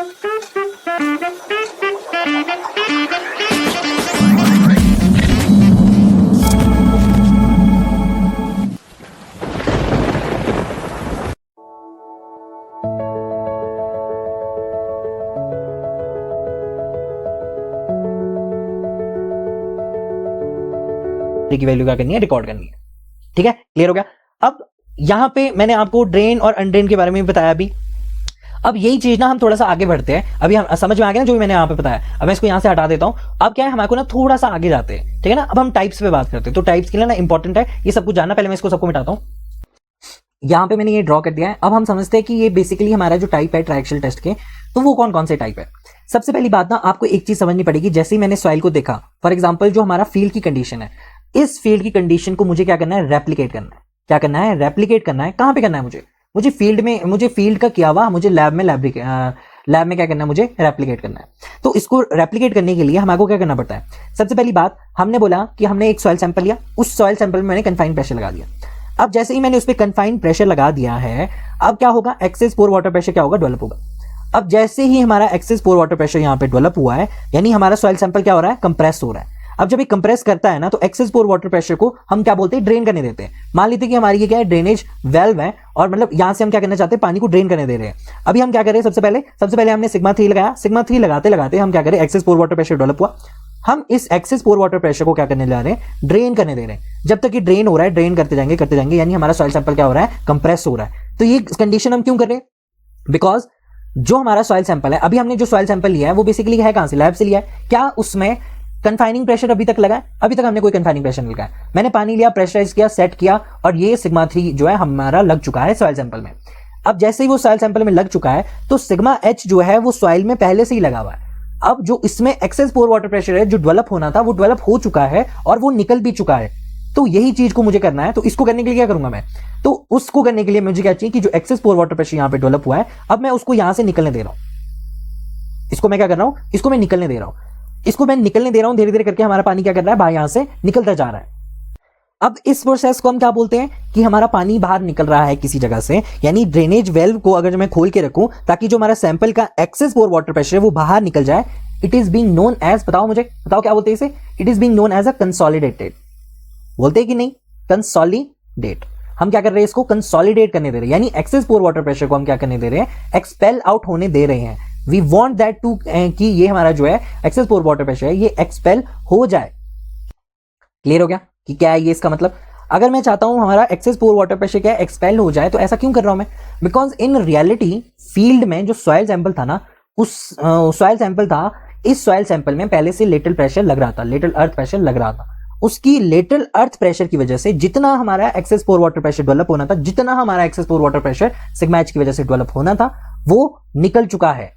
की वैल्यू क्या करनी है, रिकॉर्ड करनी है। ठीक है, क्लियर हो गया। अब यहां पे मैंने आपको ड्रेन और अनड्रेन के बारे में बताया अभी। अब यही चीज ना हम थोड़ा सा आगे बढ़ते हैं। अभी हम समझ में आ गया ना जो भी मैंने यहाँ पे बताया। अब मैं इसको यहाँ से हटा देता हूं। अब क्या है, हमारे को ना थोड़ा सा आगे जाते हैं। ठीक है ना, अब हम टाइप्स पे बात करते हैं। तो टाइप्स के लिए ना इंपॉर्टेंट है ये सब कुछ जानना। पहले मैं इसको सबको मिटाता हूं। यहाँ पे मैंने ये ड्रॉ कर दिया है। अब हम समझते हैं कि ये बेसिकली हमारा जो टाइप है ट्रायक्सियल टेस्ट के, तो वो कौन कौन से टाइप है। सबसे पहली बात ना आपको एक चीज समझनी पड़ेगी। जैसे ही मैंने सॉइल को देखा, फॉर एग्जाम्पल जो हमारा फील्ड की कंडीशन है, इस फील्ड की कंडीशन को मुझे क्या करना है, रेप्लिकेट करना है। क्या करना है, रेप्लिकेट करना है। कहां पे करना है मुझे फील्ड में, मुझे फील्ड का किया हुआ मुझे लैब में क्या करना है, मुझे रेप्लिकेट करना है। तो इसको रेप्लिकेट करने के लिए हमारे को क्या करना पड़ता है। सबसे पहली बात, हमने बोला कि हमने एक सॉइल सैंपल लिया, उस सॉइल सैंपल में मैंने कन्फाइंड प्रेशर लगा दिया। अब जैसे ही मैंने उस पर कन्फाइंड प्रेशर लगा दिया है, अब क्या होगा, एक्सेस पोर वाटर प्रेशर क्या होगा, डेवलप होगा। अब जैसे ही हमारा एक्सेस पोर वाटर प्रेशर यहाँ पे डेवलप हुआ है, यानी हमारा सॉइल सैंपल क्या हो रहा है, कंप्रेस हो रहा है। अब जब ये कंप्रेस करता है ना, तो एक्सेस पोर वाटर प्रेशर को हम क्या बोलते हैं, ड्रेन करने देते हैं। मान लेते हैं कि हमारी ये क्या है, ड्रेनेज वेल्व है, और मतलब यहां से हम क्या करना चाहते हैं, पानी को ड्रेन करने दे रहे हैं। अभी हम क्या करें, सबसे पहले हमने सिग्मा 3 लगाया। सिग्मा 3 लगाते लगाते हम क्या करें, एक्सेस पोर वाटर प्रेशर डेवलप हुआ। हम इस एक्सेस पोर वाटर प्रेशर को क्या करने जा रहे हैं, ड्रेन करने दे रहे हैं। जब तक ये ड्रेन हो रहा है, ड्रेन करते जाएंगे, यानी हमारा सॉइल सैंपल क्या हो रहा है, कंप्रेस हो रहा है। तो ये कंडीशन हम क्यों कर रहे हैं, बिकॉज जो हमारा सॉइल सैंपल है, अभी हमने जो सॉइल सैंपल लिया है वो बेसिकली है कहां से, लैब से लिया है। क्या उसमें कन्फाइनिंग प्रेशर अभी तक लगा है? अभी तक हमने कोई कन्फाइनिंग प्रेशर नहीं लगाया। मैंने पानी लिया, प्रेशराइज किया, सेट किया, और ये सिग्मा 3 जो है हमारा लग चुका है सॉइल सैंपल में। अब जैसे ही वो सॉइल सैंपल में लग चुका है, तो सिग्मा H जो है वो सॉइल में पहले से ही लगा हुआ है। अब जो इसमें एक्सेस पोर वाटर प्रेशर है, जो डेवलप होना था, वो डेवलप हो चुका है और वो निकल भी चुका है। तो यही चीज को मुझे करना है। तो इसको करने के लिए क्या करूंगा मैं, तो उसको करने के लिए मुझे क्या चाहिए कि जो एक्सेस पोर वाटर प्रेशर यहां पे डेवलप हुआ है, अब मैं उसको यहां से निकलने दे रहा हूं। इसको मैं क्या कर रहा हूं, इसको मैं निकलने दे रहा हूं। इसको मैं निकलने दे रहा हूं, धीरे धीरे करके हमारा पानी क्या कर रहा है, बाहर यहां से निकलता जा रहा है। अब इस प्रोसेस को हम क्या बोलते हैं कि हमारा पानी बाहर निकल रहा है किसी जगह से, यानी ड्रेनेज वेल्व को अगर मैं खोल के रखूं ताकि जो हमारा सैंपल का एक्सेस पोर वाटर प्रेशर है वो बाहर निकल जाए, it is being known as, बताओ क्या बोलते हैं इसे, it is being known as a consolidated. बोलते हैं कि नहीं, कंसोलिडेट। हम क्या कर रहे हैं, इसको कंसोलिडेट करने दे रहे हैं, यानी एक्सेस पोर वाटर प्रेशर को हम क्या करने दे रहे हैं, एक्सपेल आउट होने दे रहे हैं। वी वॉन्ट दैट टू, कि ये हमारा जो है एक्सेस पोर वाटर प्रेशर है ये एक्सपेल हो जाए। क्लियर हो गया कि क्या है ये इसका मतलब। अगर मैं चाहता हूं हमारा एक्सेस पोर वाटर प्रेशर क्या एक्सपेल हो जाए, तो ऐसा क्यों कर रहा हूं मैं, बिकॉज इन रियलिटी फील्ड में जो सॉइल सैंपल था ना, उस सॉइल सैंपल था, इस सॉइल सैंपल में पहले से लेटरल प्रेशर लग रहा था, लेटरल अर्थ प्रेशर लग रहा था। उसकी लेटरल अर्थ प्रेशर की वजह से जितना हमारा एक्सेस पोर वाटर प्रेशर डेवलप होना था, जितना हमारा एक्सेस पोर वाटर प्रेशर सिग्मा H की वजह से डेवलप होना था, वो निकल चुका है।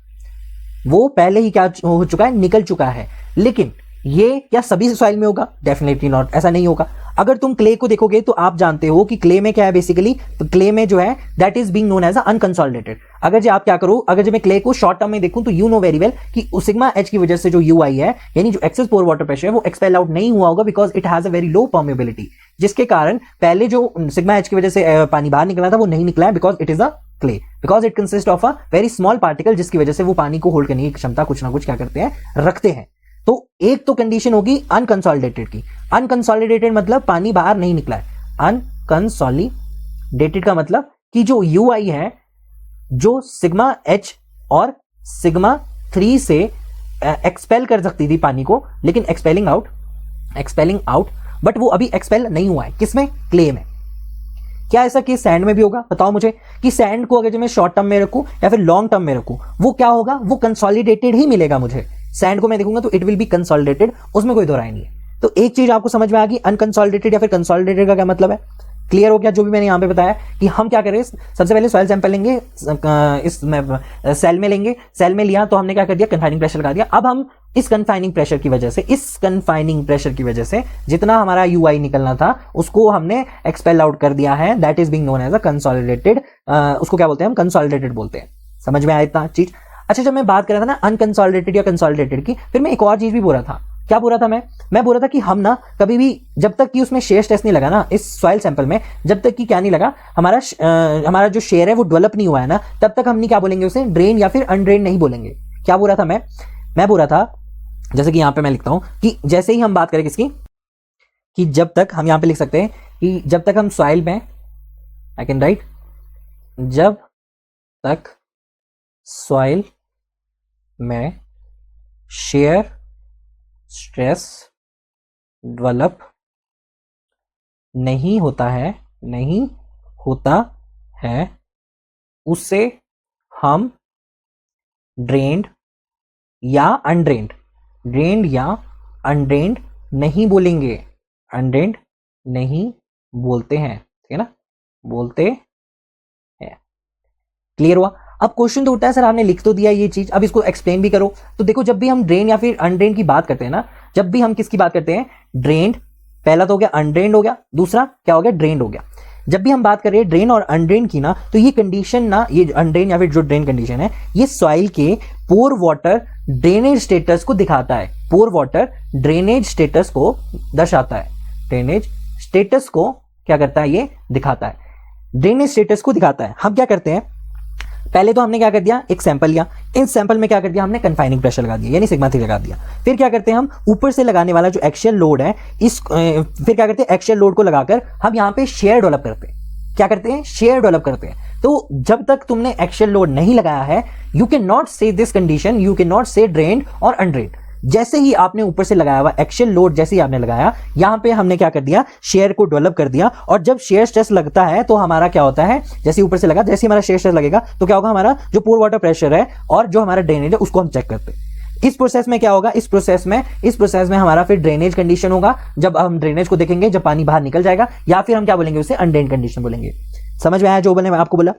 वो पहले ही क्या हो चुका है, निकल चुका है। लेकिन ये क्या सभी सॉइल में होगा, डेफिनेटली नॉट, ऐसा नहीं होगा। अगर तुम क्ले को देखोगे तो आप जानते हो कि क्ले में क्या है बेसिकली, तो क्ले में जो है that is being known as unconsolidated. अगर जो आप क्या करो, अगर जो मैं क्ले को शॉर्ट टर्म में देखूं तो यू नो वेरी वेल कि सिग्मा H की वजह से जो UI है, यानी जो एक्सेस पोर वाटर प्रेशर है, वो एक्सपेल आउट नहीं हुआ होगा, because it has a very low permeability, जिसके कारण पहले जो सिग्मा H की वजह से पानी बाहर निकला था वो नहीं निकला है, because it is a clay, because it consist of a very small particle, जिसकी वजह से वो पानी को होल्ड करने की क्षमता कुछ ना कुछ क्या करते हैं, रखते हैं। तो एक तो कंडीशन होगी अनकंसोलिडेटेड की। अनकंसोलिडेटेड मतलब पानी बाहर नहीं निकला है। अनकंसोलिडेटेड का मतलब कि जो UI है, जो सिग्मा H और सिग्मा 3 से एक्सपेल कर सकती थी पानी को, लेकिन एक्सपेलिंग आउट, बट वो अभी एक्सपेल नहीं हुआ है। किसमें, क्ले में। क्या ऐसा कि सैंड में भी होगा, बताओ मुझे, कि सैंड को अगर मैं शॉर्ट टर्म में रखूं या फिर लॉन्ग टर्म में रखूं, वो क्या होगा, वो कंसोलिडेटेड ही मिलेगा मुझे। सैंड को मैं देखूंगा तो इट विल बी कंसोलिडेटेड, उसमें कोई दो राय नहीं है। तो एक चीज आपको समझ में आ गई, अनकंसोलिडेटेड या फिर कंसोलिडेटेड का क्या मतलब है। क्लियर हो गया जो भी मैंने यहां पे बताया कि हम क्या करें, सबसे पहले सॉइल सैंपल लेंगे, इस सेल में लेंगे, सेल में लिया तो हमने क्या कर दिया, कन्फाइनिंग प्रेशर लगा दिया। अब हम इस कन्फाइनिंग प्रेशर की वजह से जितना हमारा UI निकलना था उसको हमने एक्सपेल आउट कर दिया है, that is being known as a consolidated. उसको क्या बोलते हैं, हम कंसोलिडेटेड बोलते हैं। समझ में आया इतना चीज। अच्छा, जब मैं बात कर रहा था ना अनकंसोलिडेटेड या कंसोलिडेटेड की, फिर मैं एक और चीज भी बोल रहा था क्या बोल रहा था मैं बोल रहा था कि हम ना कभी भी जब तक कि उसमें शेयर स्ट्रेस नहीं लगा ना इस सॉइल सैंपल में, जब तक कि क्या नहीं लगा, हमारा जो शेयर है वो डेवलप नहीं हुआ है ना, तब तक हम नहीं क्या बोलेंगे उसे, ड्रेन या फिर अनड्रेन नहीं बोलेंगे। क्या बोल रहा था मैं बोल रहा था, जैसे कि यहां पे मैं लिखता हूं कि जैसे ही हम बात करें किसकी, कि जब तक हम यहां पे लिख सकते हैं कि जब तक हम सॉइल में, आई कैन राइट, जब तक सॉइल में शेयर स्ट्रेस डेवलप नहीं होता है उसे हम ड्रेन्ड या अनड्रेन्ड नहीं बोलेंगे, अनड्रेन्ड नहीं बोलते हैं, ठीक है ना, बोलते हैं। क्लियर हुआ? अब क्वेश्चन तो उठता है, सर आपने लिख तो दिया ये चीज, अब इसको एक्सप्लेन भी करो। तो देखो, जब भी हम ड्रेन या फिर अनड्रेन की बात करते हैं ना, जब भी हम किसकी बात करते हैं, ड्रेन्ड, पहला तो हो गया अनड्रेन्ड हो गया, दूसरा क्या हो गया, ड्रेन्ड हो गया। जब भी हम बात कर रहे हैं ड्रेन और अनड्रेन की ना, तो ये कंडीशन ना, ये अनड्रेन या फिर जो ड्रेन कंडीशन है, ये सॉइल के पोर वाटर ड्रेनेज स्टेटस को दिखाता है, पोर वाटर ड्रेनेज स्टेटस को दर्शाता है, ड्रेनेज स्टेटस को क्या करता है, ये दिखाता है, ड्रेनेज स्टेटस को दिखाता है। हम क्या करते हैं, पहले तो हमने क्या कर दिया, एक सैंपल लिया, इस सैंपल में क्या कर दिया हमने, कन्फाइनिंग प्रेशर लगा दिया, यानी सिग्मा 3 लगा दिया। फिर क्या करते हैं हम, ऊपर से लगाने वाला जो एक्शियल लोड है, फिर क्या करते हैं, एक्शियल लोड को लगाकर हम यहां पे शेयर डेवलप करते हैं। क्या करते हैं, शेयर डेवलप करते हैं। तो जब तक तुमने एक्शियल लोड नहीं लगाया है, यू कैन नॉट से this condition, you can not से ड्रेन्ड और अनड्रेन्ड। जैसे ही आपने ऊपर से लगाया हुआ एक्शियल लोड, जैसे ही आपने लगाया, यहां पे हमने क्या कर दिया, शेयर को डेवलप कर दिया। और जब शेयर स्ट्रेस लगता है तो हमारा क्या होता है, जैसे ऊपर से लगा, जैसे ही हमारा शेयर स्ट्रेस लगेगा तो क्या होगा, हमारा जो पोर वाटर प्रेशर है और जो हमारा ड्रेनेज है उसको हम चेक करते हैं। इस प्रोसेस में क्या होगा, इस प्रोसेस में हमारा फिर ड्रेनेज कंडीशन होगा। जब हम ड्रेनेज को देखेंगे, जब पानी बाहर निकल जाएगा, या फिर हम क्या बोलेंगे उसे, अनड्रेन्ड कंडीशन बोलेंगे। समझ में आया जो मैंने आपको बोला?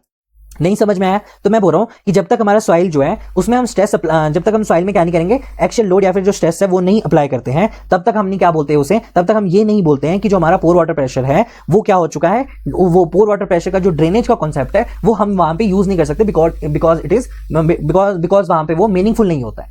नहीं समझ में आया तो मैं बोल रहा हूं कि जब तक हमारा सॉइल जो है उसमें हम स्ट्रेस, जब तक हम सॉइल में क्या नहीं करेंगे, एक्शियल लोड या फिर जो स्ट्रेस है वो नहीं अप्लाई करते हैं, तब तक हम नहीं क्या बोलते हैं उसे, तब तक हम ये नहीं बोलते हैं कि जो हमारा पोर वाटर प्रेशर है वो क्या हो चुका है, वो पोर वाटर प्रेशर का जो ड्रेनेज का कॉन्सेप्ट है वो हम वहां पे यूज नहीं कर सकते, बिकॉज वहां पे वो मीनिंगफुल नहीं होता है।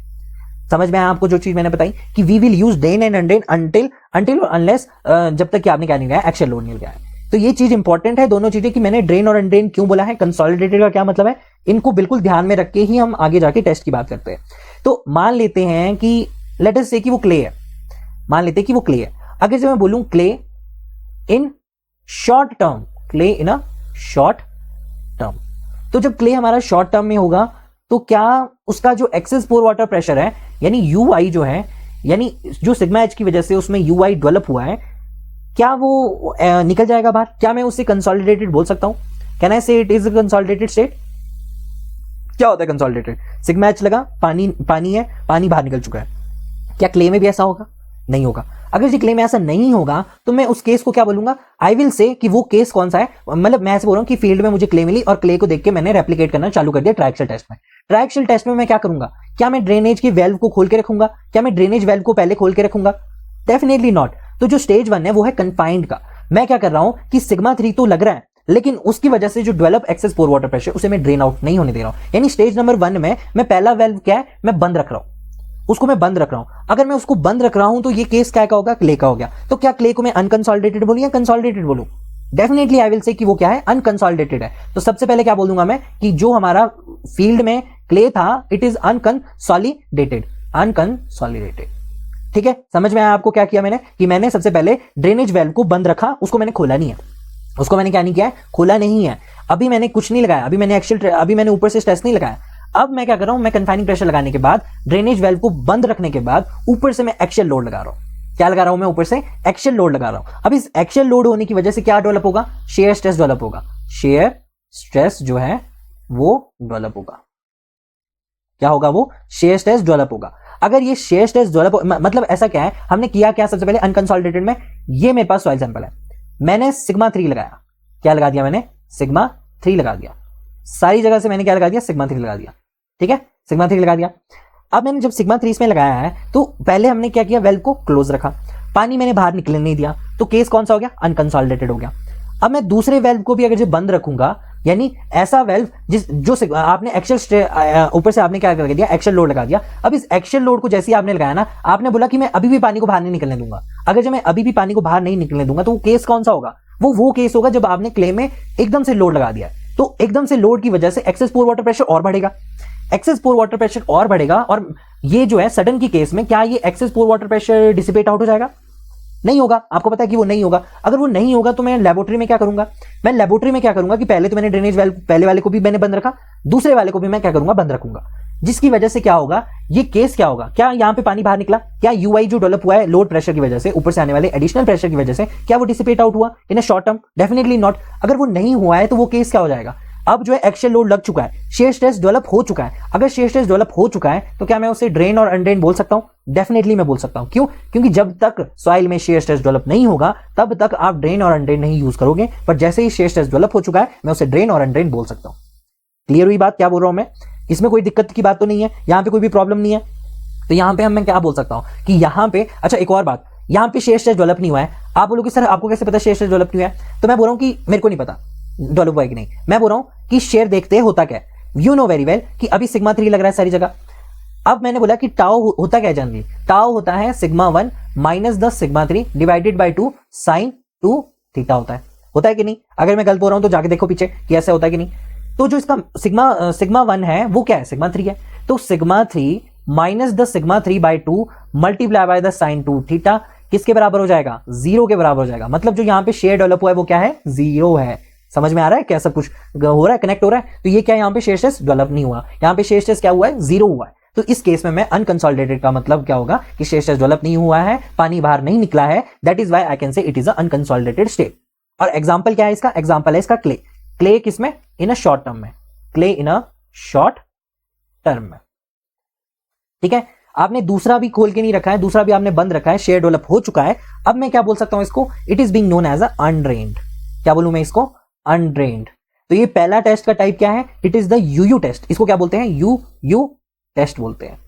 समझ में आया आपको जो चीज मैंने बताई, कि we will use drain and undrain until unless, जब तक कि आपने क्या नहीं लगाया, एक्शियल लोड नहीं लगाया। तो ये चीज इंपॉर्टेंट है, दोनों चीजें, कि मैंने ड्रेन और अनड्रेन क्यों बोला है, कंसोलिडेटेड का क्या मतलब है, इनको बिल्कुल ध्यान में रख के ही हम आगे जाके टेस्ट की बात करते हैं। तो मान लेते हैं कि लेट अस से कि वो क्ले है, मान लेते हैं कि वो क्ले है। अगर जब मैं बोलूं clay in short term, clay in a short term, तो जब क्ले हमारा शॉर्ट टर्म में होगा तो क्या उसका जो एक्सेस पोर वाटर प्रेशर है, यानी यू आई जो है, यानी जो सिग्मा एच की वजह से उसमें यू आई डेवलप हुआ है, क्या वो निकल जाएगा बाहर? क्या मैं उसे कंसोलिडेटेड बोल सकता हूं? कैन आई से it is a consolidated state? क्या होता है कंसोलिडेटेड? सिग्मा एच लगा, पानी है, पानी बाहर निकल चुका है। क्या क्ले में भी ऐसा होगा? नहीं होगा। अगर जी क्ले में ऐसा नहीं होगा तो मैं उस केस को क्या बोलूंगा, आई विल से कि वो केस कौन सा है, मतलब मैं ऐसे बोल रहा हूं कि फील्ड में मुझे क्ले मिली और क्ले को देख के मैंने रेप्लिकेट करना चालू कर दिया ट्रायक्सियल टेस्ट में। ट्रायक्सियल टेस्ट में मैं क्या करूंगा, क्या मैं ड्रेनेज की वेल्व को खोल के रखूंगा, क्या मैं ड्रेनेज वेल्व को पहले खोल के रखूंगा? Definitely not. तो जो स्टेज 1 है वो है कन्फाइंड का। मैं क्या कर रहा हूं कि सिग्मा 3 तो लग रहा है, लेकिन उसकी वजह से जो डेवलप एक्सेस पोर वाटर प्रेशर उसे मैं ड्रेन आउट नहीं होने दे रहा हूं। यानी स्टेज नंबर 1 में मैं पहला वेल्व क्या है, मैं बंद रख रहा हूं, उसको मैं बंद रख रहा हूं। अगर मैं उसको बंद रख रहा हूं तो ये केस क्या का होगा, क्ले का हो गया। तो क्या क्ले को मैं अनकंसोलिडेटेड बोलूं या कंसोलिडेटेड बोलूं? डेफिनेटली आई विल से कि वो क्या है, अनकंसोलिडेटेड है। तो सबसे पहले क्या बोलूंगा मैं कि जो हमारा फील्ड में क्ले था, इट इज अनकंसोलिडेटेड, अनकंसोलिडेटेड। ठीक है, समझ में आया आपको क्या किया मैंने, कि मैंने सबसे पहले ड्रेनेज वेल्व को बंद रखा, उसको मैंने खोला नहीं है, उसको मैंने क्या नहीं किया है, खोला नहीं है। अभी मैंने कुछ नहीं लगाया, अभी मैंने ऊपर से स्ट्रेस नहीं लगाया। अब मैं क्या कर रहा हूं, मैं कन्फाइनिंग प्रेशर लगाने के बाद, ड्रेनेज वेल्व को बंद रखने के बाद ऊपर से मैं एक्शियल लोड लगा रहा हूं। क्या लगा रहा हूं मैं, ऊपर से एक्शियल लोड लगा रहा हूं। अब इस एक्शियल लोड होने की वजह से क्या डेवलप होगा, शेयर स्ट्रेस डेवलप होगा। शेयर स्ट्रेस जो है वो डेवलप होगा। क्या होगा, वो शेयर स्ट्रेस डेवलप होगा। अगर ये शेयर स्ट्रेस डेवलप, मतलब ऐसा क्या है, हमने किया क्या, सबसे पहले अनकंसोलिडेटेड में ये मेरे पास सॉइल सैंपल है, मैंने सिग्मा 3 लगाया। क्या लगा दिया मैंने, सिग्मा 3 लगा दिया। सारी जगह से मैंने क्या लगा दिया, सिग्मा 3 लगा दिया। ठीक है, सिग्मा 3 लगा दिया। अब मैंने जब सिग्मा 3 इसमें लगाया है तो पहले हमने क्या किया, वेल्व को क्लोज रखा, पानी मैंने बाहर निकलने नहीं दिया, तो केस कौन सा हो गया, अनकंसोलिडेटेड हो गया। अब मैं दूसरे वेल्व को भी अगर जब बंद रखूंगा यानी ऐसा वेल्व आपने एक्सेल ऊपर से आपने क्या कर दिया, एक्सेल लोड लगा दिया। अब इस एक्सेल लोड को जैसे ही आपने लगाया ना, आपने बोला कि मैं अभी भी पानी को बाहर नहीं निकलने दूंगा। अगर जब मैं अभी भी पानी को बाहर नहीं निकलने दूंगा तो वो केस कौन सा होगा, वो केस होगा जब आपने क्ले में एकदम से लोड लगा दिया। तो एकदम से लोड की वजह से एक्सेस पोर वाटर प्रेशर और बढ़ेगा, एक्सेस पोर वाटर प्रेशर और बढ़ेगा। और ये जो है सडन की केस में क्या ये एक्सेस पोर वाटर प्रेशर डिसिपेट आउट हो जाएगा? नहीं होगा। आपको पता है कि वो नहीं होगा। अगर वो नहीं होगा तो मैं लेबोरेटरी में क्या करूंगा, मैं लेबोरेटरी में क्या करूंगा कि पहले तो मैंने ड्रेनेज वेल पहले वाले को भी मैंने बंद रखा, दूसरे वाले को भी मैं क्या करूंगा, बंद रखूंगा। जिसकी वजह से क्या होगा, ये केस क्या होगा, क्या यहां पे पानी बाहर निकला, क्या यूआई जो डेवलप हुआ है लोड प्रेशर की वजह से, ऊपर से आने वाले एडिशनल प्रेशर की वजह से, क्या वो डिसिपेट आउट हुआ in a short term? Definitely not. अगर वो नहीं हुआ है तो वो केस क्या हो जाएगा, अब जो है एक्शियल लोड लग चुका है, शेयर स्ट्रेस डेवलप हो चुका है। अगर शेयर स्ट्रेस डेवलप हो चुका है तो क्या मैं उसे ड्रेन और अनड्रेन बोल सकता हूं? डेफिनेटली मैं बोल सकता हूं। क्यों? क्योंकि जब तक सॉइल में शेयर स्ट्रेस डेवलप नहीं होगा तब तक आप ड्रेन और अनड्रेन नहीं यूज करोगे, पर जैसे ही शेयर स्ट्रेस डेवलप हो चुका है मैं उसे ड्रेन और अनड्रेन बोल सकता हूं। क्लियर हुई बात क्या बोल रहा हूं मैं? इसमें कोई दिक्कत की बात तो नहीं है, यहां पे कोई भी प्रॉब्लम नहीं है। तो यहां पे मैं क्या बोल सकता हूं कि यहां पे, अच्छा एक और बात, यहां पे शेयर स्ट्रेस डेवलप नहीं हुआ है। आप बोलोगे सर आपको कैसे पता शेयर स्ट्रेस डेवलप नहीं हुआ है? तो मैं बोल रहा हूं कि मेरे को नहीं पता डेवलप हुआ है कि नहीं, मैं बोल रहा हूं कि शेयर देखते होता क्या है। यू नो वेरी वेल कि अभी सिग्मा 3 लग रहा है सारी जगह। अब मैंने बोला कि टाउ होता क्या है जनरली, टाउ होता है sigma 1 minus the sigma 3 divided by 2 sine 2 theta होता है कि नहीं? अगर मैं गलत बोल रहा हूं तो जाके देखो पीछे कि ऐसा होता है कि नहीं। तो जो इसका सिग्मा 1 है वो क्या है, सिग्मा 3 है। तो sigma 3 minus the sigma 3 by 2 multiply by the sine 2 theta किसके बराबर हो जाएगा, 0 के बराबर हो जाएगा। मतलब जो यहां पे शेयर डेवलप हुआ है वो क्या है, 0 है। समझ में आ रहा है क्या, सब कुछ हो रहा है, कनेक्ट हो रहा है। तो ये क्या, यहां पे शेयर स्ट्रेस डेवलप नहीं हुआ, यहां पे शेयर स्ट्रेस क्या हुआ है, 0 हुआ है। तो इस केस में मैं अनकंसोलिडेटेड का मतलब क्या होगा कि शेयर स्ट्रेस डेवलप नहीं हुआ है, पानी बाहर नहीं निकला है, that is why I can say it is a unconsolidated state. और एग्जांपल क्या है इसका, एग्जांपल है इसका क्ले किसमें, इन अ शॉर्ट टर्म में, clay in a short term में। ठीक है, आपने दूसरा भी खोल के नहीं रखा है, दूसरा भी आपने बंद रखा है, शेयर डेवलप हो चुका है। अब मैं क्या बोल सकता हूं इसको, it is being known as a undrained. क्या बोलूं मैं इसको, अनड्रेन्ड। तो ये पहला टेस्ट का टाइप क्या है, it is the UU test. इसको क्या बोलते हैं, यू टेस्ट बोलते हैं।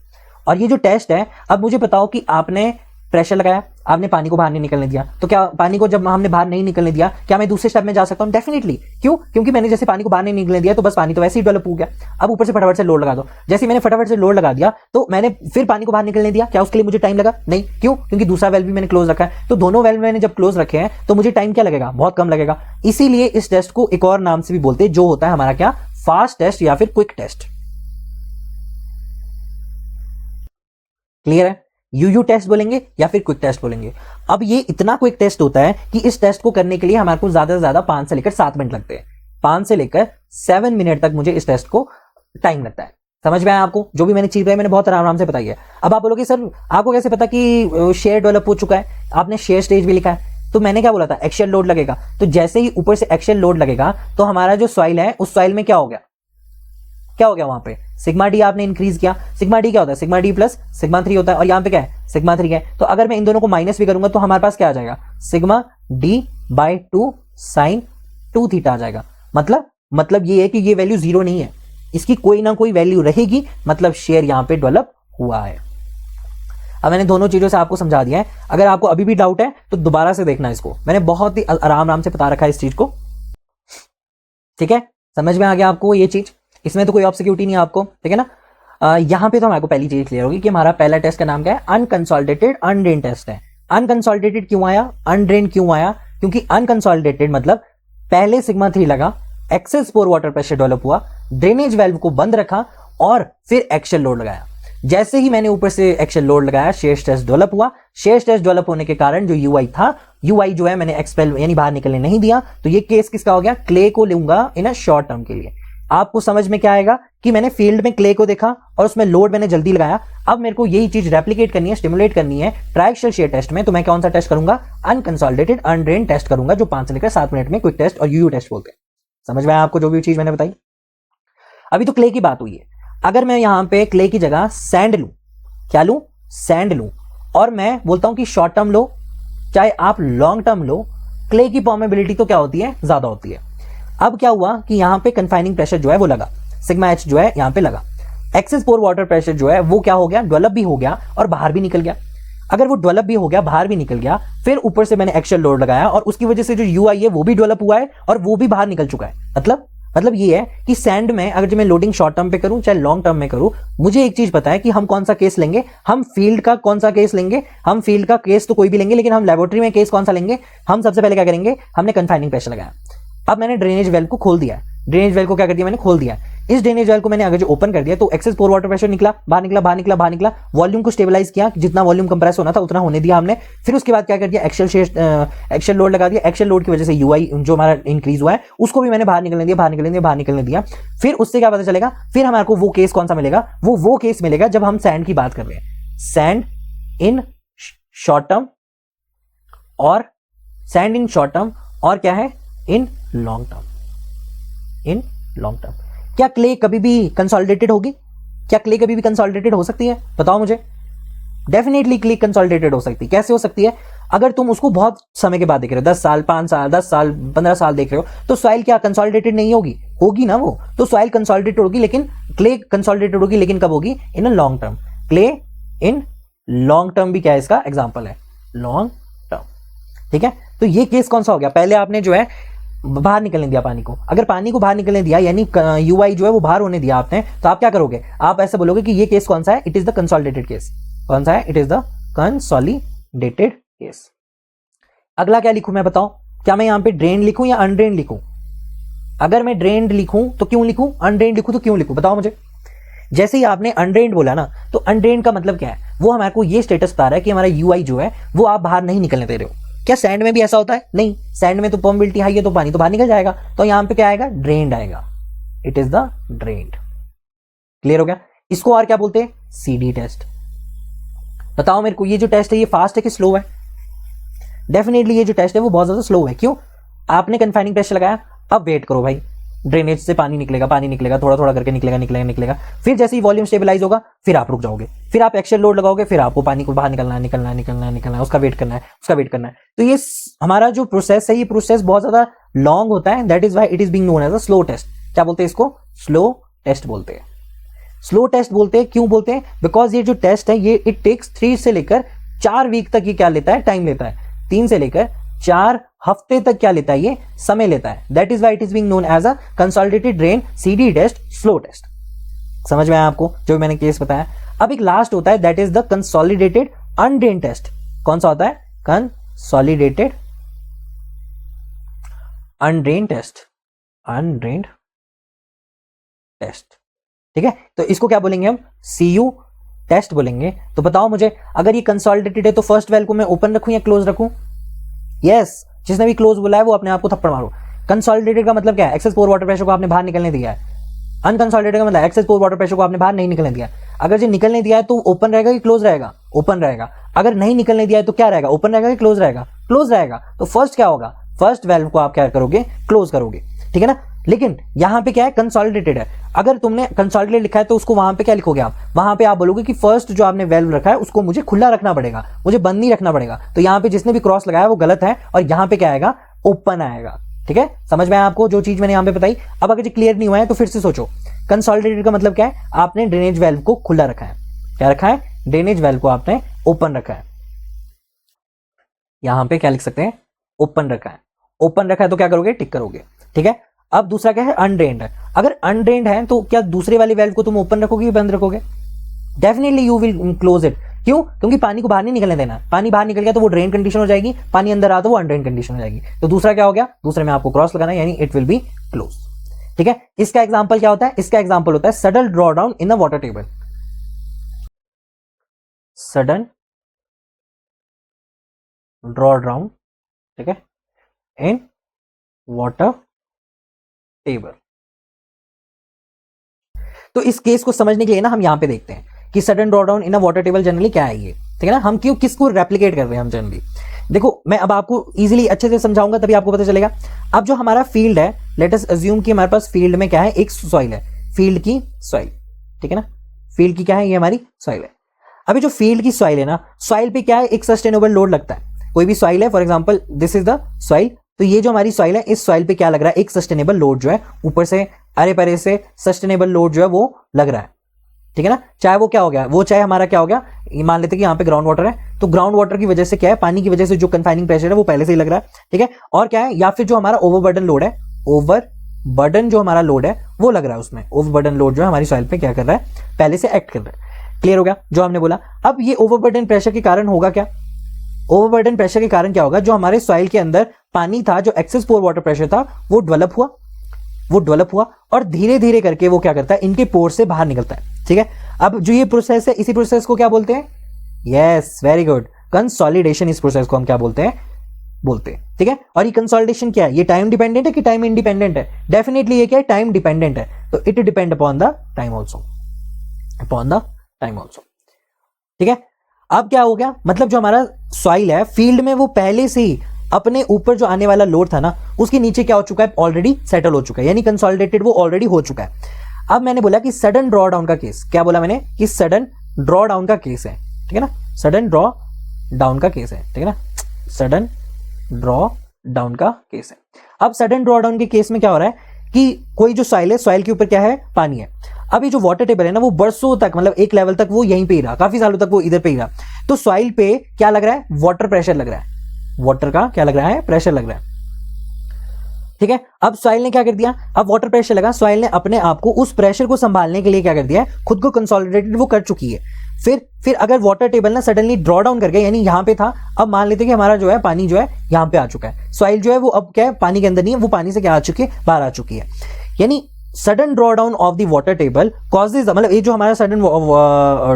और ये जो टेस्ट है, अब मुझे बताओ कि आपने प्रेशर लगाया, आपने पानी को बाहर नहीं निकलने दिया, तो क्या पानी को जब हमने बाहर नहीं निकलने दिया, क्या मैं दूसरे स्टेप में जा सकता हूं? डेफिनेटली। क्यों? क्योंकि मैंने जैसे पानी को बाहर नहीं निकलने दिया तो बस पानी तो वैसे ही डेवलप हो गया। अब ऊपर से फटाफट से लोड लगा दो, जैसे मैंने फटाफट से लोड लगा दिया तो मैंने फिर पानी को बाहर निकलने दिया, क्या उसके लिए मुझे टाइम लगा? नहीं। क्यों? क्योंकि दूसरा वेल्व भी मैंने क्लोज रखा है। तो दोनों वेल्व मैंने जब क्लोज रखे हैं तो मुझे टाइम क्या लगेगा, बहुत कम लगेगा। इसीलिए इस टेस्ट को एक और नाम से भी बोलते हैं, जो होता है हमारा क्या, फास्ट टेस्ट या फिर क्विक टेस्ट। क्लियर है? यूयू टेस्ट बोलेंगे या फिर क्विक टेस्ट बोलेंगे। अब ये इतना क्विक टेस्ट होता है कि इस टेस्ट को करने के लिए हमारे को ज्यादा से ज्यादा 5 से लेकर 7 मिनट लगते हैं। 5 से लेकर 7 मिनट तक मुझे इस टेस्ट को टाइम लगता है। समझ में आया आपको? जो भी मैंने चीज बताई मैंने बहुत आराम से बताई है। अब आप बोलोगे सर आपको कैसे पता कि शेयर डेवलप हो चुका है, आपने शेयर स्टेज भी लिखा है। तो मैंने क्या बोला था, एक्शियल लोड लगेगा। तो जैसे ही ऊपर से एक्शियल लोड लगेगा तो हमारा जो सॉइल है उस सॉइल में क्या हो गया, क्या हो गया, वहां पे सिग्मा डी आपने इंक्रीज किया। सिग्मा डी क्या होता है, सिग्मा डी प्लस सिग्मा 3 होता है, और यहां पे क्या है, सिग्मा 3 है। तो अगर मैं इन दोनों को माइनस भी करूंगा तो हमारे पास क्या आ जाएगा, sigma D by 2 sine 2 theta आ जाएगा। मतलब ये है कि ये वैल्यू 0 नहीं है, इसकी कोई ना कोई वैल्यू रहेगी, मतलब शेयर यहां पे डेवलप हुआ है। अब मैंने दोनों चीजों से आपको समझा दिया है। अगर आपको अभी भी डाउट है तो दोबारा से देखना इसको, मैंने बहुत ही आराम से बता रखा है इस चीज को। ठीक है, समझ में आ गया आपको ये चीज, इसमें तो कोई ऑब्सिक्यूटी नहीं है आपको। ठीक है ना? यहां पे तो हमारे को पहली चीज क्लियर होगी कि हमारा पहला टेस्ट का नाम क्या है, अनकंसोलिडेटेड अनड्रेन टेस्ट है। अनकंसोलिडेटेड क्यों आया, अनड्रेन क्यों आया? क्योंकि अनकंसोलिडेटेड मतलब पहले सिग्मा 3 लगा, एक्सेस पोर वाटर प्रेशर डेवलप हुआ, ड्रेनेज वाल्व को बंद रखा और फिर एक्शियल लोड लगाया। जैसे ही मैंने ऊपर से एक्शियल लोड लगाया, शेयर स्ट्रेस डेवलप हुआ। शेयर स्ट्रेस डेवलप होने के कारण जो यूआई था, यूआई जो है मैंने एक्सपेल यानी बाहर निकलने नहीं दिया। तो ये केस किसका हो गया, क्ले को लूंगा इन अ शॉर्ट टर्म के लिए। आपको समझ में क्या आएगा कि मैंने फील्ड में क्ले को देखा और उसमें लोड मैंने जल्दी लगाया। अब मेरे को यही चीज रेप्लिकेट करनी है, स्टिमुलेट करनी है ट्राइएक्सियल शेयर टेस्ट में। तो मैं कौन सा टेस्ट करूंगा, अनकंसोलिडेटेड अनड्रेन टेस्ट करूंगा, जो 5 से लेकर 7 मिनट में क्विक टेस्ट और यूयू टेस्ट बोलते हैं। समझ में आया आपको जो भी चीज मैंने बताई? अभी तो क्ले की बात हुई है। अगर मैं यहां पे क्ले की जगह सैंड लूं, क्या लूं, सैंड लूं, और मैं बोलता हूं कि शॉर्ट टर्म लो चाहे आप लॉन्ग टर्म लो, क्ले की परमेबिलिटी तो क्या होती है, ज्यादा होती है। अब क्या हुआ कि यहां पे कन्फाइनिंग प्रेशर जो है वो लगा, सिग्मा एच जो है यहां पे लगा। एक्सेस पोर वाटर प्रेशर जो है वो क्या हो गया, डेवलप भी हो गया और बाहर भी निकल गया। अगर वो डेवलप भी हो गया, बाहर भी निकल गया, फिर ऊपर से मैंने एक्शियल लोड लगाया और उसकी वजह से जो यूआई है वो भी डेवलप हुआ है और वो भी बाहर निकल चुका है। मतलब मतलब ये है कि सैंड में अगर जो मैं लोडिंग शॉर्ट टर्म पे करूं चाहे लॉन्ग टर्म में करूं, मुझे एक चीज पता है कि हम कौन सा केस लेंगे। हम फील्ड का कौन सा केस लेंगे, हम फील्ड का केस तो कोई भी लेंगे, लेकिन हम लेबोरेटरी में केस कौन सा लेंगे। हम सबसे पहले क्या करेंगे, हमने कन्फाइनिंग प्रेशर लगाया। अब मैंने ड्रेनेज वेल को खोल दिया। ड्रेनेज वेल को क्या कर दिया, मैंने खोल दिया। इस ड्रेनेज वेल को मैंने अगर जो ओपन कर दिया तो एक्सेस पोर वाटर प्रेशर निकला, बाहर निकला, बाहर निकला, बाहर निकला। वॉल्यूम को स्टेबलाइज किया, जितना वॉल्यूम कंप्रेस होना था उतना होने दिया हमने। फिर उसके बाद क्या कर दिया, एक्सेल लोड लगा दिया। एक्सेल लोड की वजह से यूआई जो हमारा इंक्रीज हुआ है उसको भी मैंने बाहर निकलने दिया, बाहर निकलने दिया, बाहर निकलने दिया। फिर उससे क्या पता चलेगा, फिर हमारे को वो केस कौन सा मिलेगा, वो केस मिलेगा जब हम सैंड की बात कर रहे हैं। सैंड इन शॉर्ट टर्म और सैंड इन शॉर्ट टर्म और क्या है, इन लॉन्ग टर्म। इन लॉन्ग टर्म क्या क्ले कभी भी कंसोलिडेटेड होगी? क्या क्ले कभी भी कंसोलिडेटेड हो सकती है? बताओ मुझे। डेफिनेटली क्ले कंसोलिडेटेड हो सकती है। कैसे हो सकती है? अगर तुम उसको बहुत समय के बाद देख रहे हो, 10 साल, 5 साल, 10 साल, 15 साल देख रहे हो, तो सॉइल क्या कंसोलिडेटेड नहीं होगी? होगी ना वो। तो सॉइल कंसोलिडेटेड होगी, लेकिन क्ले कंसोलिडेटेड होगी, लेकिन कब होगी? In a long term. Clay in long term भी क्या है, इसका एग्जाम्पल है, लॉन्ग टर्म। ठीक है, तो ये केस कौन सा हो गया? पहले आपने जो है बाहर निकलने दिया पानी को। अगर पानी को बाहर निकलने दिया यानी यूआई जो है वो बाहर होने दिया आपने, तो आप क्या करोगे, आप ऐसे बोलोगे कि ये केस कौन सा है, it is the consolidated case. कौन सा है? It is the consolidated case. अगला क्या लिखूं मैं, बताओ। क्या मैं यहां पे ड्रेन लिखूं या अनड्रेन लिखूं? अगर मैं ड्रेन्ड लिखूं तो क्यों लिखूं, अनड्रेन्ड लिखूं तो क्यों लिखूं, बताओ मुझे। जैसे ही आपने अनड्रेन्ड बोला ना, तो अनड्रेन्ड का मतलब क्या है, वो हमारे को ये स्टेटस बता रहा है कि हमारा यूआई जो है वो आप बाहर नहीं निकलने दे रहे हो। क्या सैंड में भी ऐसा होता है? नहीं, सैंड में तो परमेबिलिटी हाई है तो पानी तो बाहर निकल जाएगा। तो यहां पे क्या आएगा, ड्रेन्ड आएगा। It is the drained. Clear हो गया? इसको और क्या बोलते हैं, सीडी टेस्ट। बताओ मेरे को, ये जो टेस्ट है ये फास्ट है कि स्लो है? डेफिनेटली ये जो टेस्ट है वो बहुत ज्यादा स्लो है। क्यों? आपने कन्फाइनिंग प्रेशर लगाया, अब वेट करो भाई, ड्रेनेज से पानी निकलेगा, थोड़ा थोड़ा करके निकलेगा। फिर जैसे ही वॉल्यूम स्टेबलाइज होगा फिर आप रुक जाओगे, फिर आप एक्सेल लोड लगाओगे, फिर आपको पानी को बाहर निकलना है, उसका वेट करना है। तो ये हमारा जो प्रोसेस है, ये प्रोसेस बहुत ज्यादा लॉन्ग होता है। That is why it is being known as a slow test. क्या बोलते हैं इसको? स्लो टेस्ट बोलते हैं। स्लो टेस्ट बोलते हैं, क्यों बोलते हैं? बिकॉज ये जो टेस्ट है ये इट टेक्स 3 से लेकर 4 वीक तक ये क्या लेता है, टाइम लेता है। 3 से लेकर 4 हफ्ते तक क्या लेता है, ये समय लेता है। That is why it is being known as a consolidated drain CD test, slow test. समझ में आया आपको जो मैंने केस बताया? अब एक लास्ट होता है, that is the consolidated undrain test. कौन सा होता है? Consolidated undrain test. Undrained test. ठीक है, तो इसको क्या बोलेंगे हम? सीयू टेस्ट बोलेंगे। तो बताओ मुझे, अगर ये कंसोलिडेटेड है तो फर्स्ट वेल को मैं ओपन रखूं या क्लोज रखूं? यस, जिसने भी क्लोज बोला है वो अपने आप को थप्पड़ मारो। कंसोलिडेटेड का मतलब क्या है? एक्सेस पोर वाटर प्रेशर को आपने बाहर निकलने दिया है। अनकंसोलिडेटेड का मतलब एक्सेस पोर वाटर प्रेशर को आपने बाहर नहीं निकलने दिया। अगर जो निकलने दिया है तो ओपन रहेगा कि क्लोज रहेगा? ओपन रहेगा। अगर नहीं निकलने दिया है तो क्या रहेगा, ओपन रहेगा कि क्लोज रहेगा? क्लोज रहेगा। तो फर्स्ट क्या होगा, फर्स्ट वेल्व को आप क्या करोगे, क्लोज करोगे। ठीक है ना? लेकिन यहां पे क्या है, कंसोलिडेटेड है। अगर तुमने कंसोलिडेटेड लिखा है तो उसको वहां पे क्या लिखोगे आप? वहां पे आप बोलोगे कि फर्स्ट जो आपने वेल्व रखा है उसको मुझे खुला रखना पड़ेगा, मुझे बंद नहीं रखना पड़ेगा। तो यहां पे जिसने भी क्रॉस लगाया वो गलत है, और यहां पे क्या आएगा, ओपन आएगा। ठीक है, समझ में आया आपको जो चीज मैंने यहां पे बताई? अब अगर ये क्लियर नहीं हुआ है तो फिर से सोचो। कंसोलिडेटेड का मतलब क्या है? आपने ड्रेनेज वेल्व को खुला रखा है। क्या रखा है? ड्रेनेज वेल्व को आपने ओपन रखा है। यहां पे क्या लिख सकते हैं, ओपन रखा है। ओपन रखा है तो क्या करोगे, टिक करोगे। ठीक है, अब दूसरा क्या है, अनड्रेन्ड है। अगर अनड्रेन्ड है तो क्या दूसरे वाले वेल्व को तुम ओपन रखोगे या बंद रखोगे? Definitely you will close it. क्यों? क्योंकि पानी को बाहर नहीं निकलने देना। पानी बाहर निकल गया तो वो ड्रेन कंडीशन हो जाएगी, पानी अंदर आ तो वो अनड्रेन कंडीशन हो जाएगी। तो दूसरा क्या हो गया, दूसरे में आपको क्रॉस लगाना है, यानी इट विल बी क्लोज। ठीक है, इसका एग्जांपल क्या होता है? इसका एग्जांपल होता है sudden draw down in the water table. Sudden draw down, ठीक है, इन वाटर टेबल। तो इस केस को समझने के लिए ना हम यहां पे देखते हैं कि sudden draw down in a water table generally क्या है ये। ठीक है ना, हम क्यों किसको रेप्लिकेट कर रहे हैं हम जनरली। देखो मैं अब आपको इजीली अच्छे से समझाऊंगा तभी आपको पता चलेगा। अब जो हमारा फील्ड है, लेट अस अज्यूम कि हमारे पास फील्ड में क्या है, एक सॉइल है, फील्ड की सॉइल। ठीक है ना, फील्ड की क्या है, ये हमारी सॉइल है। अभी जो फील्ड की सॉइल है ना, सॉइल पे क्या है, एक सस्टेनेबल लोड लगता है। कोई भी सॉइल है, for example this is the soil, तो ये जो हमारी सॉइल है, इस सॉइल पे क्या लग रहा है, एक सस्टेनेबल लोड जो है ऊपर से अरे परे से सस्टेनेबल लोड जो है वो लग रहा है। ठीक है ना, चाहे वो क्या हो गया, वो चाहे हमारा क्या हो गया, मान लेते हैं कि यहाँ पे ग्राउंड वाटर है, तो ग्राउंड वाटर की वजह से क्या है, पानी की वजह से जो कन्फाइनिंग प्रेशर है वो पहले से ही लग रहा है। ठीक है, और क्या है, या फिर जो हमारा ओवरबर्डन लोड है, ओवर बर्डन जो हमारा लोड है वो लग रहा है उसमें, ओवरबर्डन लोड जो है हमारी सॉइल पे क्या कर रहा है, पहले से एक्ट कर रहा है। क्लियर हो गया जो हमने बोला। अब ये ओवरबर्डन प्रेशर के कारण होगा क्या, ओवरबर्डन प्रेशर के कारण क्या होगा, जो हमारे सॉइल के अंदर पानी था, जो एक्सेस पोर वाटर प्रेशर था, वो डेवलप हुआ और धीरे धीरे करके वो क्या करता है, इनके पोर से बाहर निकलता है। ठीक है, अब जो ये प्रोसेस है, इसी प्रोसेस को क्या बोलते हैं, यस वेरी गुड, कंसोलिडेशन। इस प्रोसेस को हम क्या बोलते हैं, ठीक है। और ये कंसोलिडेशन क्या है, ये टाइम डिपेंडेंट है कि टाइम इंडिपेंडेंट है, डेफिनेटली ये क्या है, टाइम डिपेंडेंट है। तो it depend upon the time also, ठीक है। अब क्या हो गया, मतलब जो हमारा सॉइल है फील्ड में, वो पहले से ही अपने ऊपर जो आने वाला लोड था ना, उसके नीचे क्या हो चुका है, ऑलरेडी सेटल हो चुका है, यानी कंसोलिडेटेड वो ऑलरेडी हो चुका है। अब मैंने बोला कि सडन ड्रॉ डाउन का केस, क्या बोला मैंने, कि सडन ड्रॉ डाउन का केस है, ठीक है ना, सडन ड्रॉ डाउन का केस है, ठीक है ना, सडन ड्रॉ डाउन का केस है। अब सडन ड्रॉ डाउन के केस में क्या हो रहा है कि कोई जो सॉइल है, सॉइल के ऊपर क्या है, पानी है। अब ये जो वाटर टेबल है ना, वो बरसों तक, मतलब एक लेवल तक वो यहीं पे ही रहा, काफी सालों तक वो इधर पे ही रहा। तो सॉइल पे क्या लग रहा है, वाटर प्रेशर लग रहा है, वाटर का क्या लग रहा है, प्रेशर लग रहा है, ठीक है। अब सॉइल ने क्या कर दिया, अब वाटर प्रेशर लगा, सॉइल ने अपने आप को उस प्रेशर को संभालने के लिए क्या कर दिया है, खुद को कंसोलिडेटेड वो कर चुकी है। फिर अगर वाटर टेबल ना सडनली ड्रॉ डाउन कर गया, यानी यहां पे था, अब मान लेते कि हमारा जो है पानी जो है यहां पे आ चुका है, सॉइल जो है वो अब क्या है, पानी के अंदर नहीं है, वो पानी से क्या आ चुकी है, बाहर आ चुकी है। यानी sudden draw down of the water table causes, मतलब ये जो हमारा सडन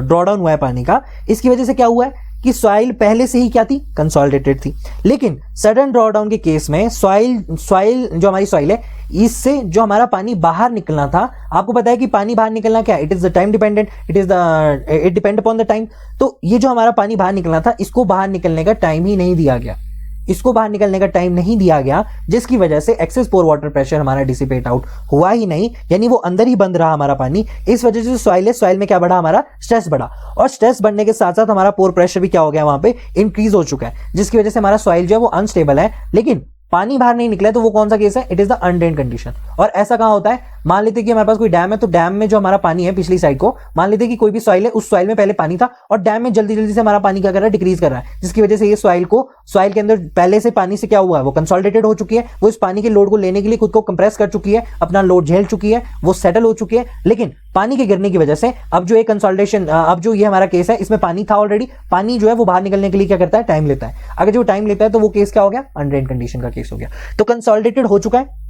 ड्रॉ डाउन हुआ है पानी का, इसकी वजह से क्या हुआ है कि सॉइल पहले से ही क्या थी, कंसोलिडेटेड थी। लेकिन सडन ड्रॉ डाउन के केस में सॉइल जो हमारी सॉइल है, इससे जो हमारा पानी बाहर निकलना था, आपको पता है कि पानी बाहर निकलना क्या है, it is the time dependent, it depend upon the time. तो ये जो हमारा पानी बाहर निकलना था, इसको बाहर निकलने का टाइम ही नहीं दिया गया, जिसकी वजह से एक्सेस पोर वाटर प्रेशर हमारा डिसिपेट आउट हुआ ही नहीं, यानी वो अंदर ही बंद रहा हमारा पानी। इस वजह से सॉइल है, सॉइल में क्या बढ़ा, हमारा स्ट्रेस बढ़ा, और स्ट्रेस बढ़ने के साथ साथ हमारा पोर प्रेशर भी क्या हो गया, वहां पे इंक्रीज हो चुका है, जिसकी वजह से हमारा सॉइल जो है वो अनस्टेबल है। लेकिन पानी बाहर नहीं निकला है, तो वो कौन सा केस है, इट इज द अनड्रेन्ड कंडीशन। और ऐसा कहां होता है, मान लेते कि हमारे पास कोई डैम है, तो डैम में जो हमारा पानी है पिछली साइड को, मान लेते कि कोई भी सॉइल है, उस सॉइल में पहले पानी था, और डैम में जल्दी जल्दी से हमारा पानी क्या कर रहा है, डिक्रीज कर रहा है, जिसकी वजह से ये सॉइल के अंदर पहले से पानी से क्या हुआ है, वो कंसोलिडेटेड हो चुकी है, वो इस पानी के लोड को लेने के लिए खुद को कंप्रेस कर चुकी है, अपना लोड झेल चुकी है, वो सेटल हो चुकी है। लेकिन पानी के गिरने की वजह से अब जो एक कंसोलिडेशन, अब जो ये हमारा केस है, इसमें पानी था ऑलरेडी, पानी जो है वो बाहर निकलने के लिए क्या करता है, टाइम लेता है। अगर जो टाइम लेता है, तो वो केस क्या हो गया, अनड्रेन्ड कंडीशन का केस हो गया। तो कंसोलिडेटेड हो चुका है,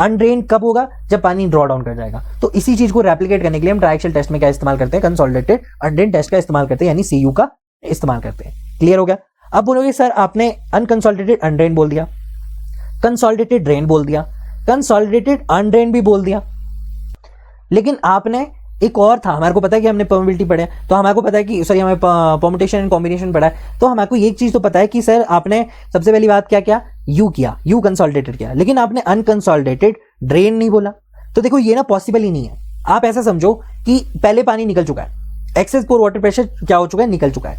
अनड्रेन कब होगा, जब पानी ड्रॉ डाउन कर जाएगा। तो इसी चीज को रेप्लिकेट करने के लिए हम ट्राइएक्सियल टेस्ट में क्या इस्तेमाल करते हैं, कंसोलिडेटेड अनड्रेन टेस्ट का इस्तेमाल करते हैं, यानी सीयू का इस्तेमाल करते हैं। क्लियर हो गया। अब बोलोगे सर आपने अनकंसोलिडेटेड अनड्रेन बोल दिया, कंसोलिडेटेड ड्रेन बोल दिया, कंसोलिडेटेड अनड्रेन भी बोल दिया, लेकिन आपने एक और था, हमारे को पता है कि हमने परमिबिलिटी पढ़े, तो हमारे को पता है कि सॉरी हमें परम्यूटेशन एंड कॉम्बिनेशन पढ़ा है, तो हमारे को एक चीज तो पता है कि सर आपने सबसे पहली बात क्या किया, यू कंसोलिडेटेड किया, लेकिन आपने अनकंसोलिडेटेड ड्रेन नहीं बोला। तो देखो ये ना पॉसिबल ही नहीं है। आप ऐसा समझो कि पहले पानी निकल चुका है, एक्सेस पोर वाटर प्रेशर क्या हो चुका है, निकल चुका है,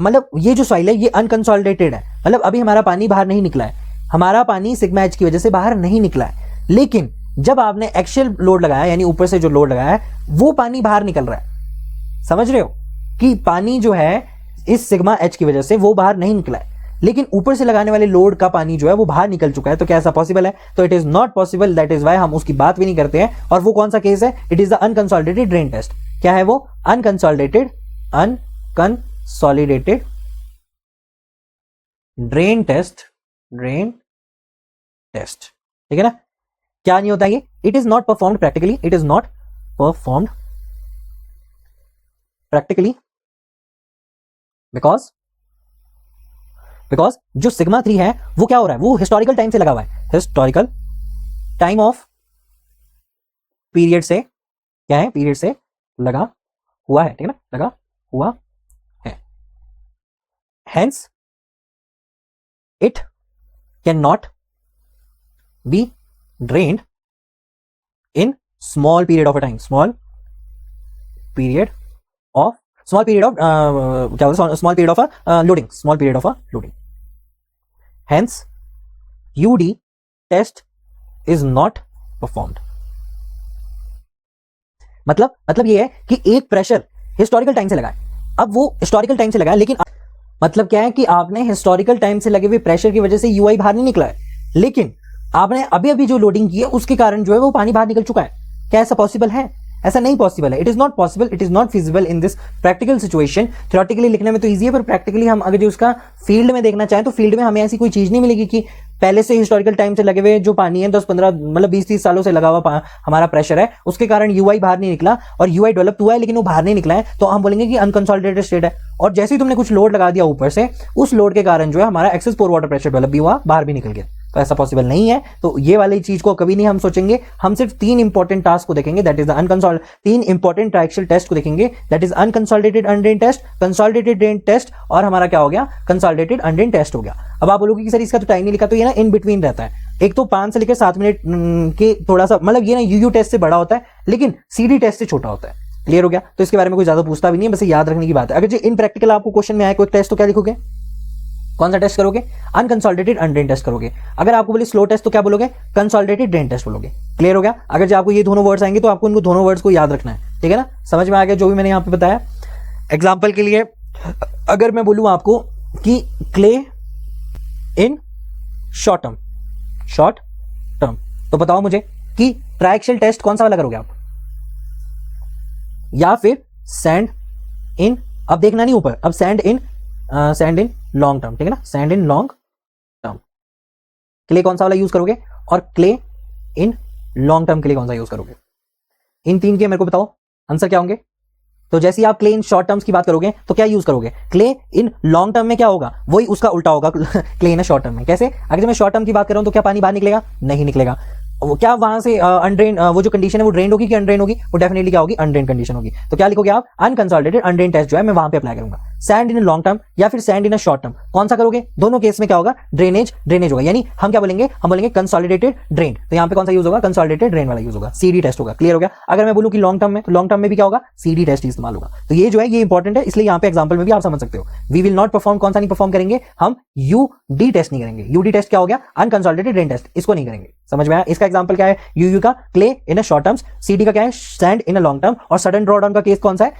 मतलब ये जो सॉइल है ये अनकंसोलिडेटेड है, मतलब अभी हमारा पानी बाहर नहीं निकला है, हमारा पानी सिग्मा एच की वजह से बाहर नहीं निकला है। लेकिन जब आपने एक्शियल लोड लगाया, यानी ऊपर से जो लोड लगाया है, वो पानी बाहर निकल रहा है। समझ रहे हो कि पानी जो है इस सिग्मा एच की वजह से वो बाहर नहीं निकला है, लेकिन ऊपर से लगाने वाले लोड का पानी जो है वो बाहर निकल चुका है। तो क्या ऐसा पॉसिबल है, तो it is not possible, that is why हम उसकी बात भी नहीं करते हैं। और वो कौन सा केस है, it is the unconsolidated drain test. क्या है वो, अनकंसोलिडेटेड ड्रेन टेस्ट, ठीक है ना। क्या नहीं होता ये, it is not performed practically, it is not performed practically because जो सिग्मा 3 है वो क्या हो रहा है, वो हिस्टोरिकल टाइम से लगा हुआ है, हिस्टोरिकल टाइम ऑफ पीरियड से क्या है, पीरियड से लगा हुआ है, ठीक है ना, लगा हुआ है। Hence it can not be drained in small period of a time, small period of loading, hence UD test is not performed। मतलब ये है कि एक प्रेशर हिस्टोरिकल टाइम से लगा है, अब वो हिस्टोरिकल टाइम से लगा है, लेकिन मतलब क्या है कि आपने हिस्टोरिकल टाइम से लगे हुए प्रेशर की वजह से यूआई बाहर नहीं निकला है, लेकिन आपने अभी अभी जो लोडिंग की है उसके कारण जो है वो पानी बाहर निकल चुका है। क्या ऐसा पॉसिबल है? ऐसा नहीं पॉसिबल है। It is not possible, it is not feasible in this practical situation. Theoretically लिखने में तो ईजी है, पर प्रैक्टिकली हम अगर जो उसका फील्ड में देखना चाहें तो फील्ड में हमें ऐसी कोई चीज नहीं मिलेगी कि पहले से हिस्टोरिकल टाइम से लगे हुए जो पानी है 10-15 मतलब 20-30 सालों से लगा हुआ हमारा प्रेशर है, उसके कारण यूआई बाहर नहीं निकला और यूआई डेवलप हुआ है लेकिन वो बाहर नहीं निकला है, तो हम बोलेंगे कि अनकंसोलिडेटेड स्टेट है। और जैसे ही तुमने कुछ लोड लगा दिया ऊपर से, उस लोड के कारण जो है हमारा एक्सेस पोर वाटर प्रेशर डेवलप भी हुआ, बाहर भी निकल गया। तो ऐसा पॉसिबल नहीं है। तो ये वाली चीज को कभी नहीं हम सोचेंगे। हम सिर्फ 3 इंपॉर्टेंट टास्क को देखेंगे, that is the 3 important triaxial test को देखेंगे, that is unconsolidated undrain test, consolidated drain test और हमारा क्या हो गया, कंसोलिडेटेड अनड्रेन टेस्ट हो गया। अब आप बोलोगे कि सर इसका तो टाइम नहीं लिखा, तो ये ना इन बिटवीन रहता है। एक तो 5 से लेकर 7 मिनट के थोड़ा सा मतलब ये ना यूयू टेस्ट से बड़ा होता है, लेकिन सीडी टेस्ट से छोटा होता है। क्लियर हो गया? तो इसके बारे में कोई ज्यादा पूछता भी नहीं है, बस याद रखने की बात है। अगर जो इन प्रैक्टिकल आपको क्वेश्चन में आए कोई टेस्ट, तो क्या लिखोगे? कौन सा टेस्ट करोगे? अनकंसोलिडेटेड अनड्रेन टेस्ट करोगे। अगर आपको बोले स्लो टेस्ट तो क्या बोलोगे? कंसोलिडेटेड ड्रेन टेस्ट बोलोगे। क्लियर हो गया? अगर जो आपको ये दोनों वर्ड्स आएंगे तो आपको इनको दोनों वर्ड्स को याद रखना है। ठीक है ना? समझ में आ गया जो भी मैंने यहां पे बताया? एग्जाम्पल के लिए अगर मैं बोलूं आपको कि क्ले इन शॉर्ट टर्म, तो बताओ मुझे कि ट्राइक्शियल टेस्ट कौन सा वाला करोगे आप, या फिर सैंड इन, अब देखना नहीं ऊपर, अब सैंड इन लॉन्ग टर्म। ठीक है ना? Sand in long term, clay कौन सा वाला यूज करोगे और क्ले इन लॉन्ग टर्म के लिए कौन सा यूज करोगे? इन 3 के मेरे को बताओ आंसर क्या होंगे। तो जैसे ही आप क्ले इन शॉर्ट टर्म्स की बात करोगे तो क्या यूज करोगे? क्ले इन लॉन्ग टर्म में क्या होगा, वही उसका उल्टा होगा क्ले इन शॉर्ट टर्म में। कैसे? अगर मैं शॉर्ट टर्म की बात कर रहा हूं तो क्या पानी बाहर निकलेगा? नहीं निकलेगा। वो क्या वहां से अनड्रेन वो जो कंडीशन है वो ड्रेन होगी कि अनड्रेन होगी? वो डेफिनेटली क्या होगी? अनड्रेन कंडीशन होगी। तो क्या लिखोगे आप? अनकंसोलिडेटेड अनड्रेन टेस्ट जो है मैं वहां पे अप्लाई करूंगा। सैंड इन लॉन्ग टर्म या फिर सैंड इन शॉर्ट टर्म, कौन सा करोगे? दोनों केस में क्या होगा? ड्रेनेज होगा। यानी हम क्या बोलेंगे? हम बोलेंगे कंसोलिडेटेड ड्रेन। तो यहां पे कौन सा यूज होगा? कंसोलिडेटेड ड्रेन वाला यूज होगा, सीडी टेस्ट होगा। क्लियर हो गया? अगर मैं बोलूं कि लॉन्ग टर्म में, तो लॉन्ग टर्म में भी क्या होगा? सीडी टेस्ट इस्तेमाल होगा। तो ये जो है ये इंपॉर्टेंट है, इसलिए यहां पे एग्जांपल में भी आप समझ सकते हो। वी विल नॉट परफॉर्म, कौन सा नहीं परफॉर्म करेंगे हम? यूडी टेस्ट नहीं करेंगे। यूडी टेस्ट क्या हो गया? अनकंसोलिडेटेड ड्रेन टेस्ट, इसको नहीं करेंगे। समझ में आया? इसका एग्जांपल क्या है? यूयू का clay in a short terms, CD का क्या है? Sand in a long term. और सडन ड्रॉडाउन का केस कौन सा है?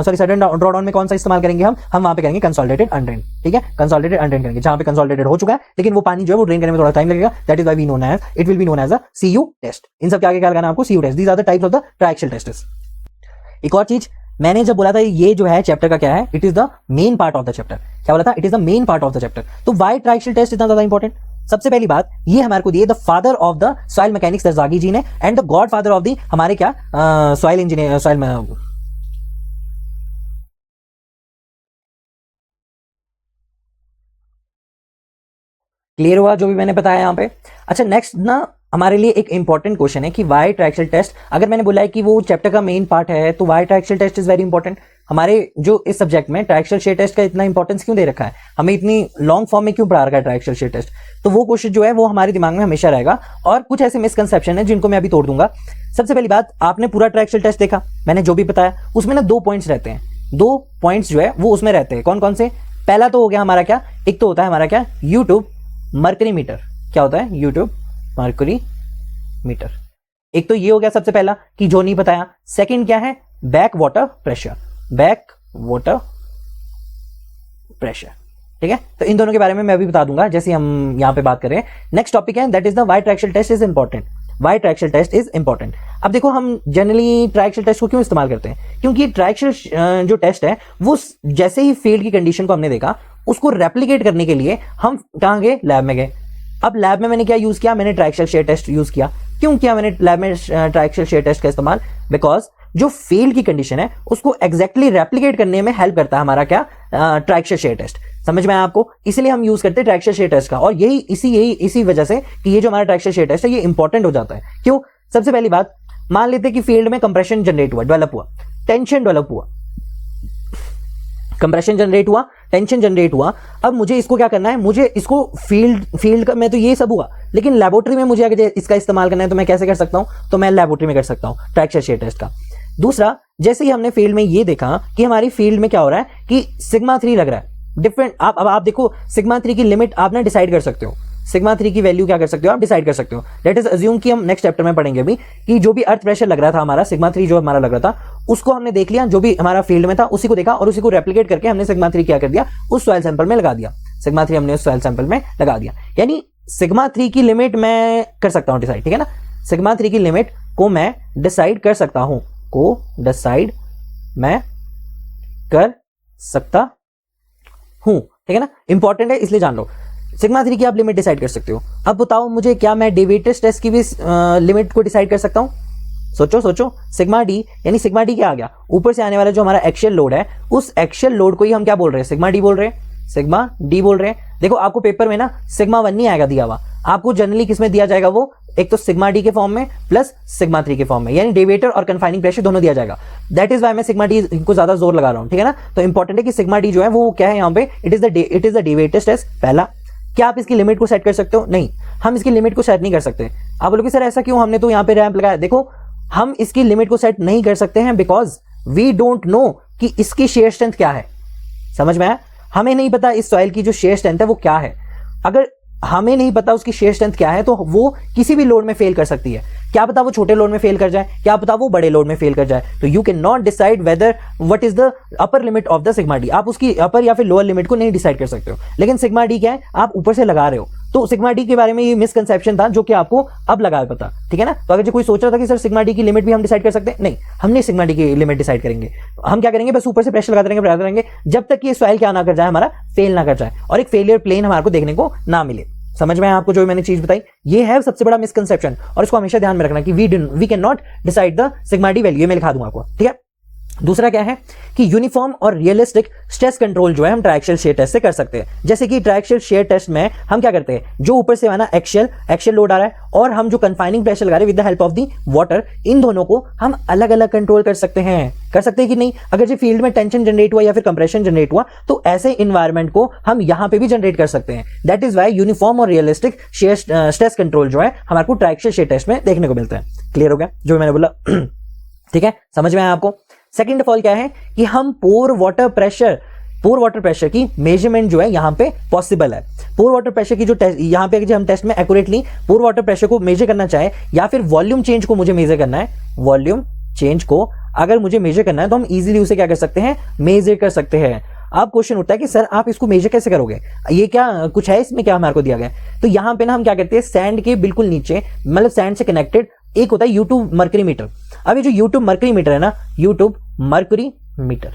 सडन ड्रॉडाउन में कौन सा इस्तेमाल करेंगे हम वहां पे करेंगे कंसोलिडेटेड अनड्रेन। ठीक है? कंसोलिडेटेड अनड्रेन करेंगे जहां पे कंसोलिडेटेड हो चुका है लेकिन वो पानी जो है वो ड्रेन करने में थोड़ा टाइम लगेगा। That is why we known as, it will be known as a CU test. इन सब के आगे क्या लगाना आपको? CU test. These are the types of the triaxial tests. एक और चीज मैंने जब बोला था ये जो है चैप्टर का क्या है, it is the main part of the chapter. क्या बोला था? It is the main part of the chapter. तो व्हाई ट्राइक्शियल टेस्ट इतना ज्यादा इंपॉर्टेंट? सबसे पहली बात ये हमारे को दिए the father of the soil mechanics Terzaghi ji ने, and the god father of the हमारे क्या सॉइल इंजीनियर, सॉइल में क्लियर हुआ जो भी मैंने बताया यहां पे? अच्छा, नेक्स्ट ना हमारे लिए एक इंपॉर्टेंट क्वेश्चन है कि वाई ट्राइक्शियल टेस्ट। अगर मैंने बोला है कि वो चैप्टर का मेन पार्ट है तो why triaxial test is very important. हमारे जो इस सब्जेक्ट में ट्राइक्शियल शेयर टेस्ट का इतना इंपॉर्टेंस क्यों दे रखा है, हमें इतनी लॉन्ग फॉर्म में क्यों पढ़ा रखा है ट्राइक्शियल शेयर टेस्ट? तो वो क्वेश्चन जो है वो हमारे दिमाग में हमेशा रहेगा। और कुछ ऐसे मिसकंसेप्शन है जिनको मैं अभी तोड़ दूंगा। सबसे पहली बात, आपने पूरा ट्राइक्शियल टेस्ट देखा, मैंने जो भी बताया उसमें ना 2 पॉइंट्स रहते हैं। 2 पॉइंट्स जो है वो उसमें रहते हैं। कौन कौन से? पहला तो हो गया हमारा क्या, एक तो होता है हमारा क्या, यूट्यूब मर्करी मीटर। क्या होता है? U tube mercury meter. एक तो ये हो गया सबसे पहला कि जो नहीं बताया। सेकंड क्या है? Back water pressure. Back water pressure. ठीक है? तो इन दोनों के बारे में मैं अभी बता दूंगा जैसे हम यहां पे बात कर रहे हैं। नेक्स्ट टॉपिक है that is the why triaxial test is important. Why triaxial test is important. अब देखो हम जनरली ट्राइक्शियल टेस्ट को क्यों इस्तेमाल करते हैं? क्योंकि ट्राइक्शियल जो टेस्ट है वो जैसे ही फील्ड की कंडीशन को हमने देखा उसको रेप्लिकेट करने के लिए हम कहां गए? लैब में गए। अब लैब में मैंने क्या यूज किया? मैंने ट्राइक्शियल शेयर टेस्ट यूज किया। क्यों किया मैंने लैब में ट्राइक्शियल शेयर टेस्ट का इस्तेमाल? बिकॉज जो फील्ड की कंडीशन है उसको एग्जैक्टली रेप्लिकेट करने में हेल्प करता है हमारा क्या? ट्राइक्शियल शेयर टेस्ट। समझ में आया आपको? इसलिए हम यूज करते हैं ट्राइक्शियल शेयर टेस्ट का। और इसी वजह से कि ये जो हमारा ट्राइक्शियल शेयर टेस्ट है ये इंपॉर्टेंट हो जाता है। क्यों? सबसे पहली बात, मान लेते हैं कि फील्ड में कंप्रेशन जनरेट हुआ, डेवलप हुआ, टेंशन डेवलप हुआ, कंप्रेशन जनरेट हुआ, टेंशन जनरेट हुआ। अब मुझे इसको क्या करना है? मुझे इसको फील्ड का मैं तो ये सब हुआ, लेकिन लेबोरेटरी में मुझे अगर इसका इस्तेमाल करना है तो मैं कैसे कर सकता हूं? तो मैं लेबोरेटरी में कर सकता हूं ट्राइक्शियल शेयर टेस्ट का। दूसरा, जैसे ही हमने फील्ड में ये देखा कि हमारी फील्ड में क्या हो रहा है कि सिग्मा 3 लग रहा है डिफरेंट। आप देखो सिग्मा 3 की लिमिट आपने डिसाइड कर सकते हो। सिग्मा 3 की वैल्यू क्या कर सकते हो? आप डिसाइड कर सकते हो। लेट अस अज्यूम कि हम नेक्स्ट चैप्टर में पढ़ेंगे अभी कि जो भी अर्थ प्रेशर लग रहा था हमारा, सिग्मा 3 जो हमारा लग रहा था उसको हमने देख लिया, जो भी हमारा फील्ड में था उसी को देखा और उसी को रेप्लिकेट करके हमने सिग्मा 3 क्या कर दिया? उस सॉइल सैंपल में लगा दिया। सिग्मा 3 हमने उस सॉइल सैंपल में लगा दिया। यानी सिग्मा 3 की लिमिट मैं कर सकता हूं डिसाइड, ठीक है ना, सिग्मा 3 की लिमिट को मैं डिसाइड कर सकता हूं, मैं कर सकता हूं, ठीक है ना, इंपॉर्टेंट है इसलिए जान लो। सिग्मा 3 की आप लिमिट डिसाइड कर सकते हो। अब बताओ मुझे, क्या मैं डेविएटर्स टेस्ट की भी लिमिट को डिसाइड कर सकता हूं? सोचो, सिग्मा डी, यानी सिग्मा डी क्या आ गया, ऊपर से आने वाला जो हमारा एक्शियल लोड है, उस एक्शियल लोड को ही हम क्या बोल रहे हैं, सिग्मा डी बोल रहे हैं, सिग्मा डी बोल रहे हैं। देखो आपको पेपर में ना सिग्मा 1 नहीं आएगा दिया हुआ, आपको जनरली किसमें दिया जाएगा, वो एक तो सिग्मा डी के फॉर्म में प्लस सिग्मा 3 के फॉर्म में, यानी डेविएटर और कन्फाइनिंग प्रेशर दोनों दिया जाएगा। दैट इज वाई मैं सिग्मा डी को ज्यादा जोर लगा रहा हूं, ठीक है ना। तो इंपॉर्टेंट है कि सिग्मा डी जो है वो क्या है यहाँ पे, इट इज द डेविएटर्स टेस्ट। पहला, क्या आप इसकी लिमिट को सेट कर सकते हो? नहीं, हम इसकी लिमिट को सेट नहीं कर सकते। आप बोलोगे सर ऐसा क्यों, हमने तो यहाँ पे रैंप लगाया। देखो हम इसकी लिमिट को सेट नहीं कर सकते हैं बिकॉज वी डोंट नो कि इसकी शेयर स्ट्रेंथ क्या है। समझ में आया? हमें नहीं पता इस सॉइल की जो शेयर स्ट्रेंथ है वो क्या है। अगर हमें नहीं पता उसकी शेयर स्ट्रेंथ क्या है तो वो किसी भी लोड में फेल कर सकती है। क्या पता वो छोटे लोड में फेल कर जाए, क्या पता वो बड़े लोड में फेल कर जाए। तो you can not decide whether what is the upper limit of the sigma D. आप उसकी अपर या फिर लोअर लिमिट को नहीं डिसाइड कर सकते हो। लेकिन सिग्मा डी क्या है, आप ऊपर से लगा रहे हो। तो सिग्मा डी के बारे में ये मिसकंसेप्शन था जो कि आपको अब लगा पता, ठीक है ना। तो अगर जो कोई सोच रहा था कि सर सिग्मा डी की लिमिट भी हम डिसाइड कर सकते हैं, नहीं, हम नहीं सिग्मा डी की लिमिट डिसाइड करेंगे। हम क्या करेंगे, बस ऊपर से प्रेशर लगाते रहेंगे जब तक कि सॉइल क्या ना कर जाए, हमारा फेल ना कर जाए और एक फेलियर प्लेन हमारे को देखने को ना मिले। समझ में आया आपको जो मैंने चीज बताई? ये है सबसे बड़ा मिसकंसेप्शन और इसको हमेशा ध्यान में रखना कि we can not decide the sigma D value. मैं लिखा दूंगा आपको, ठीक है। दूसरा क्या है कि यूनिफॉर्म और रियलिस्टिक स्ट्रेस कंट्रोल जो है हम ट्रायक्सियल शेयर टेस्ट से कर सकते हैं। जैसे कि ट्रायक्सियल शेयर टेस्ट में हम क्या करते हैं, जो ऊपर से ना एक्शियल लोड आ रहा है और हम जो कन्फाइनिंग प्रेशर लगा रहे हैं with the help of the water, इन दोनों को हम अलग अलग कंट्रोल कर सकते हैं कि नहीं। अगर जो फील्ड में टेंशन जनरेट हुआ या फिर कंप्रेशन जनरेट हुआ तो ऐसे इन्वायरमेंट को हम यहां पे भी जनरेट कर सकते हैं। दैट इज वाई यूनिफॉर्म और रियलिस्टिक शेयर स्ट्रेस कंट्रोल जो है हमारे को ट्रायक्सियल शेयर टेस्ट में देखने को मिलता है। क्लियर हो गया जो मैंने बोला? ठीक है, समझ में आया आपको? सेकंड ऑफ ऑल क्या है कि हम पोर वाटर प्रेशर की मेजरमेंट जो है यहां पे पॉसिबल है। पोर वाटर प्रेशर की जो यहां पे हम टेस्ट में एक्यूरेटली पोर वाटर प्रेशर को मेजर करना चाहे या फिर वॉल्यूम चेंज को मुझे मेजर करना है, वॉल्यूम चेंज को अगर मुझे मेजर करना है तो हम इजीली उसे क्या कर सकते हैं, मेजर कर सकते हैं। अब क्वेश्चन उठता है कि सर आप इसको मेजर कैसे करोगे, ये क्या कुछ है इसमें क्या हमारे को दिया गया? तो यहां पे ना हम क्या करते हैं, सैंड के बिल्कुल नीचे, मतलब सैंड से कनेक्टेड एक होता है यूट्यूब मर्करी मीटर। अब ये जो यूट्यूब मर्करी मीटर है ना, यूट्यूब मर्करी मीटर,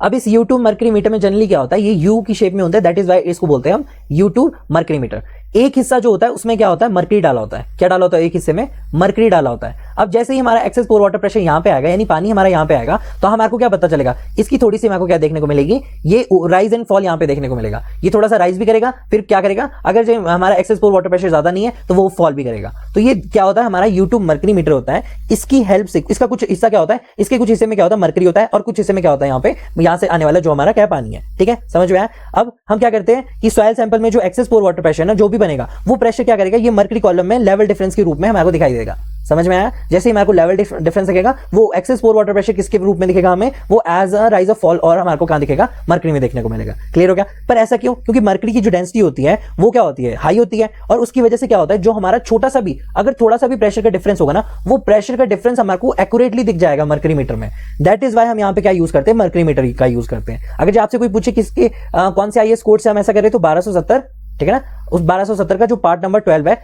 अब इस यूट्यूब मर्करी मीटर में जनरली क्या होता है, ये यू की शेप में होता है। दैट इज वाई इसको बोलते हैं हम यूट्यूब मर्करी मीटर। एक हिस्सा जो होता है उसमें क्या होता है, मर्करी डाला होता है। क्या डाला होता है? एक हिस्से में मर्करी डाला होता है। अब जैसे ही हमारा एक्सेस पोर वाटर प्रेशर यहां पे आएगा, यानी पानी हमारा यहां पे आएगा, तो हमारे को क्या पता चलेगा, इसकी थोड़ी सी हमारे को क्या देखने को मिलेगी, ये राइज एंड फॉल यहां पे देखने को मिलेगा। ये थोड़ा सा राइज भी करेगा, फिर क्या करेगा, अगर जो हमारा एक्सेस पोर वाटर प्रेशर ज्यादा नहीं है तो वो फॉल भी करेगा। तो ये क्या होता है, हमारा यूट्यूब मर्करी मीटर होता है। इसकी हेल्प से इसका कुछ हिस्सा क्या होता है, इसके कुछ हिस्से में क्या होता है, मर्करी होता है और कुछ हिस्से में क्या होता है, यहां से आने वाला जो हमारा क्या पानी है। ठीक है, समझ में आया? अब हम क्या करते हैं कि सॉइल सैंपल में जो एक्सेस पोर वाटर प्रेशर ना जो भी बनेगा, वो प्रेशर क्या करेगा, ये मर्करी कॉलम में लेवल डिफरेंस के रूप में हमारे को दिखाई देगा। समझ में आया? जैसे ही हमारे को लेवल डिफरेंस दिखेगा, वो एक्सेस पोर वाटर प्रेशर किसके रूप में दिखेगा हमें, वो as a rise of fall, और हमारे को कहां दिखेगा, मर्करी में देखने को मिलेगा। क्लियर हो गया? पर ऐसा क्यों? क्योंकि मर्करी की जो डेंसिटी होती है वो क्या होती है, हाई होती है, और उसकी वजह से क्या होता है, जो हमारा छोटा सा भी, अगर थोड़ा सा भी प्रेशर का डिफरेंस होगा ना, वो प्रेशर का डिफरेंस हमारे को एक्यूरेटली दिख जाएगा मर्करी मीटर में। दैट इज वाई हम यहाँ पे क्या यूज करते हैं, मर्करी मीटर का यूज करते हैं। अगर जो आपसे कोई पूछे किसके कौन से आईएएस कोड से हम ऐसा कर रहे हैं, तो 1270, ठीक है ना, उस 1270 का जो पार्ट नंबर 12 है,